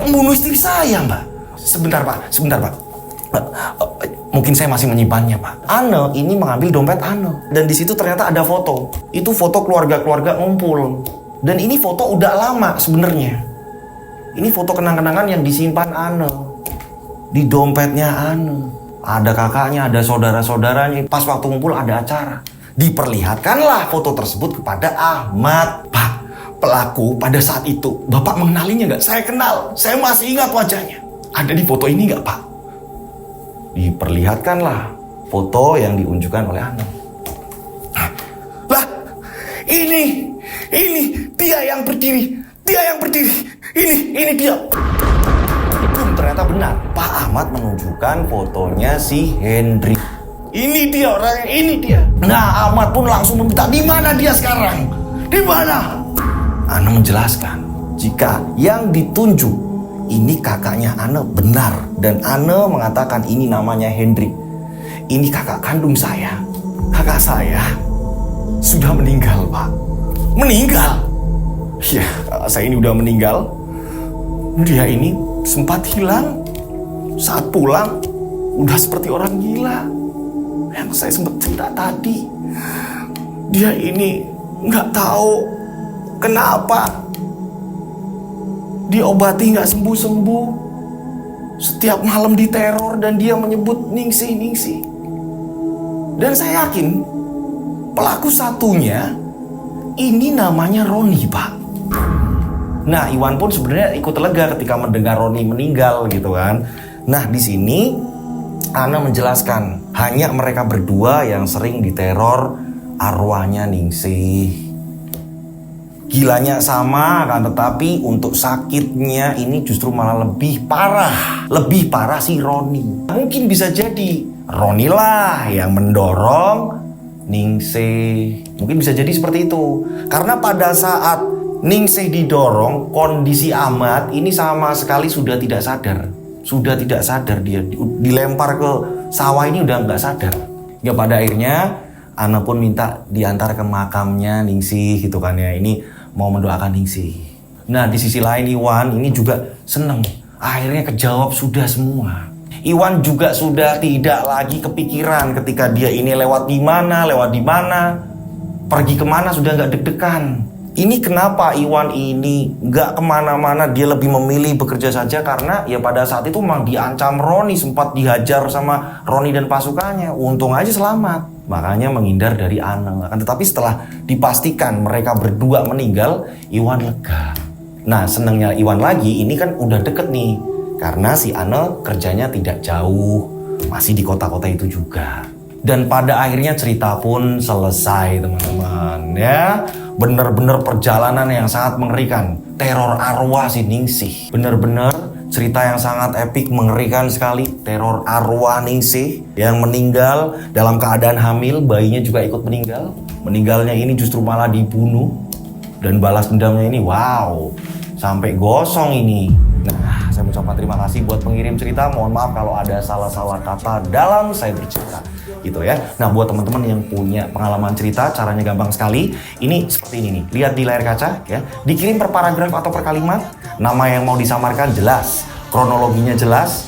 membunuh istri saya, Mbak? Sebentar Pak. Mungkin saya masih menyimpannya, Pak. Ane ini mengambil dompet Ane, dan di situ ternyata ada foto. Itu foto keluarga-keluarga ngumpul. Dan ini foto udah lama sebenarnya. Ini foto kenang-kenangan yang disimpan Ane di dompetnya Ane. Ada kakaknya, ada saudara-saudaranya. Pas waktu ngumpul ada acara, diperlihatkanlah foto tersebut kepada Ahmad. Pak, pelaku pada saat itu Bapak mengenalinya nggak? Saya kenal, saya masih ingat wajahnya. Ada di foto ini nggak, Pak? Diperlihatkanlah foto yang diunjukkan oleh Ana. Lah, ini dia yang berdiri, ini dia. Ternyata benar, Pak Ahmad menunjukkan fotonya si Hendrik. Ini dia orangnya, ini dia. Nah, Ahmad pun langsung meminta, di mana dia sekarang? Di mana? Ana menjelaskan jika yang ditunjuk ini kakaknya Ane benar, dan Ane mengatakan ini namanya Hendrik. Ini kakak kandung saya. Kakak saya sudah meninggal, Pak. Meninggal? Ya, kakak saya ini udah meninggal. Dia ini sempat hilang. Saat pulang udah seperti orang gila. Yang saya sempat cerita tadi. Dia ini nggak tahu kenapa diobati nggak sembuh-sembuh. Setiap malam diteror dan dia menyebut Ningsih. Dan saya yakin pelaku satunya ini namanya Roni, Pak. Nah, Iwan pun sebenarnya ikut lega ketika mendengar Roni meninggal gitu kan. Nah, di sini Ana menjelaskan hanya mereka berdua yang sering diteror arwahnya Ningsih. Gilanya sama kan, tetapi untuk sakitnya ini justru malah lebih parah. Lebih parah si Roni. Mungkin bisa jadi Roni lah yang mendorong Ningsih. Mungkin bisa jadi seperti itu. Karena pada saat Ningsih didorong, kondisi Ahmad ini sama sekali sudah tidak sadar. Sudah tidak sadar, dia dilempar ke sawah ini udah nggak sadar. Ya pada akhirnya Ana pun minta diantar ke makamnya Ningsih gitu kan ya. Ini mau mendoakan Ningsih. Nah di sisi lain Iwan ini juga seneng. Akhirnya kejawab sudah semua. Iwan juga sudah tidak lagi kepikiran ketika dia ini lewat di mana, pergi kemana sudah nggak deg-degan. Ini kenapa Iwan ini nggak kemana-mana, dia lebih memilih bekerja saja karena ya pada saat itu memang diancam Roni, sempat dihajar sama Roni dan pasukannya. Untung aja selamat. Makanya menghindar dari Ana. Tetapi setelah dipastikan mereka berdua meninggal, Iwan lega. Nah senangnya Iwan lagi, ini kan udah deket nih. Karena si Ana kerjanya tidak jauh, masih di kota-kota itu juga. Dan pada akhirnya cerita pun selesai teman-teman ya. Bener-bener perjalanan yang sangat mengerikan. Teror arwah si Ningsih. Bener-bener cerita yang sangat epik, mengerikan sekali. Teror arwah Ningsih yang meninggal dalam keadaan hamil, bayinya juga ikut meninggal. Meninggalnya ini justru malah dibunuh. Dan balas dendamnya ini wow, sampai gosong ini. Nah, saya mengucapkan terima kasih buat pengirim cerita. Mohon maaf kalau ada salah-salah kata dalam saya bercerita. Gitu ya. Nah, buat teman-teman yang punya pengalaman cerita, caranya gampang sekali. Ini seperti ini nih. Lihat di layar kaca ya. Dikirim per paragraf atau per kalimat. Nama yang mau disamarkan jelas, kronologinya jelas,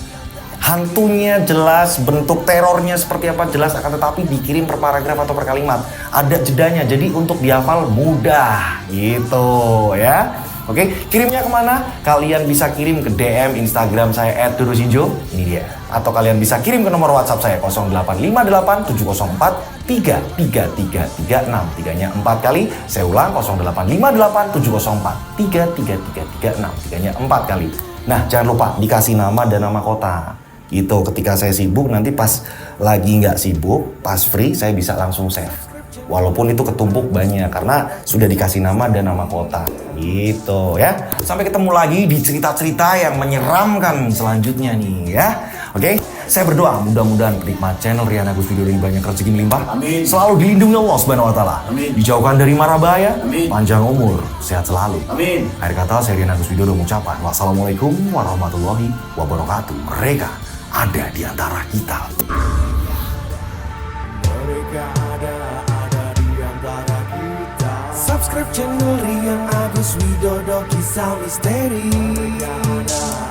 hantunya jelas, bentuk terornya seperti apa jelas, akan tetapi dikirim per paragraf atau per kalimat. Ada jedanya. Jadi untuk dihafal mudah gitu ya. Oke, kirimnya kemana? Kalian bisa kirim ke DM Instagram saya @dodosinjo, ini dia. Atau kalian bisa kirim ke nomor WhatsApp saya 085870433336. Tiganya 4 kali. Saya ulang 085870433336. Tiganya 4 kali. Nah, jangan lupa dikasih nama dan nama kota. Itu ketika saya sibuk, nanti pas lagi nggak sibuk, pas free, saya bisa langsung save. Walaupun itu ketumpuk banyak karena sudah dikasih nama dan nama kota gitu ya. Sampai ketemu lagi di cerita-cerita yang menyeramkan selanjutnya nih ya. Oke, saya berdoa mudah-mudahan penikmat channel Rian Agus Widodo ini banyak rezeki melimpah. Amin. Selalu dilindungi Allah Subhanahu wa taala. Amin. Dijauhkan dari mara bahaya. Amin. Panjang umur, sehat selalu. Amin. Akhir kata saya Rian Agus Widodo mengucapkan wassalamualaikum warahmatullahi wabarakatuh. Mereka ada di antara kita. Mereka ada di antara kita. Subscribe channel Rian Agus Widodo, kisah misteri. Mereka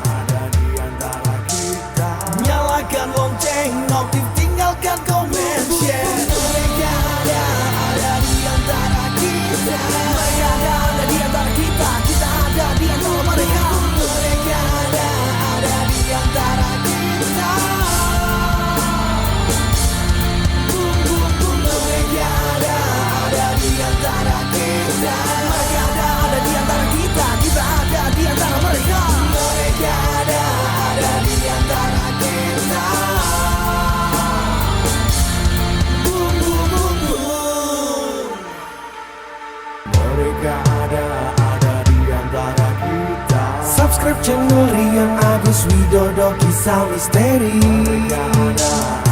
ada di antara kita. Nyalakan lonceng, notif, tinggalkan komen, share. Mereka ada di antara kita. Mereka ada di antara kita. Kita ada di antara mereka. Mereka ada di antara kita. Mereka ada di antara kita. Mereka ada di antara kita. Kita ada di antara mereka. Mereka ada di antara kita. Mereka ada di antara kita. Subscribe channel Rian Agus Widodo, kisah misteri. Mereka ada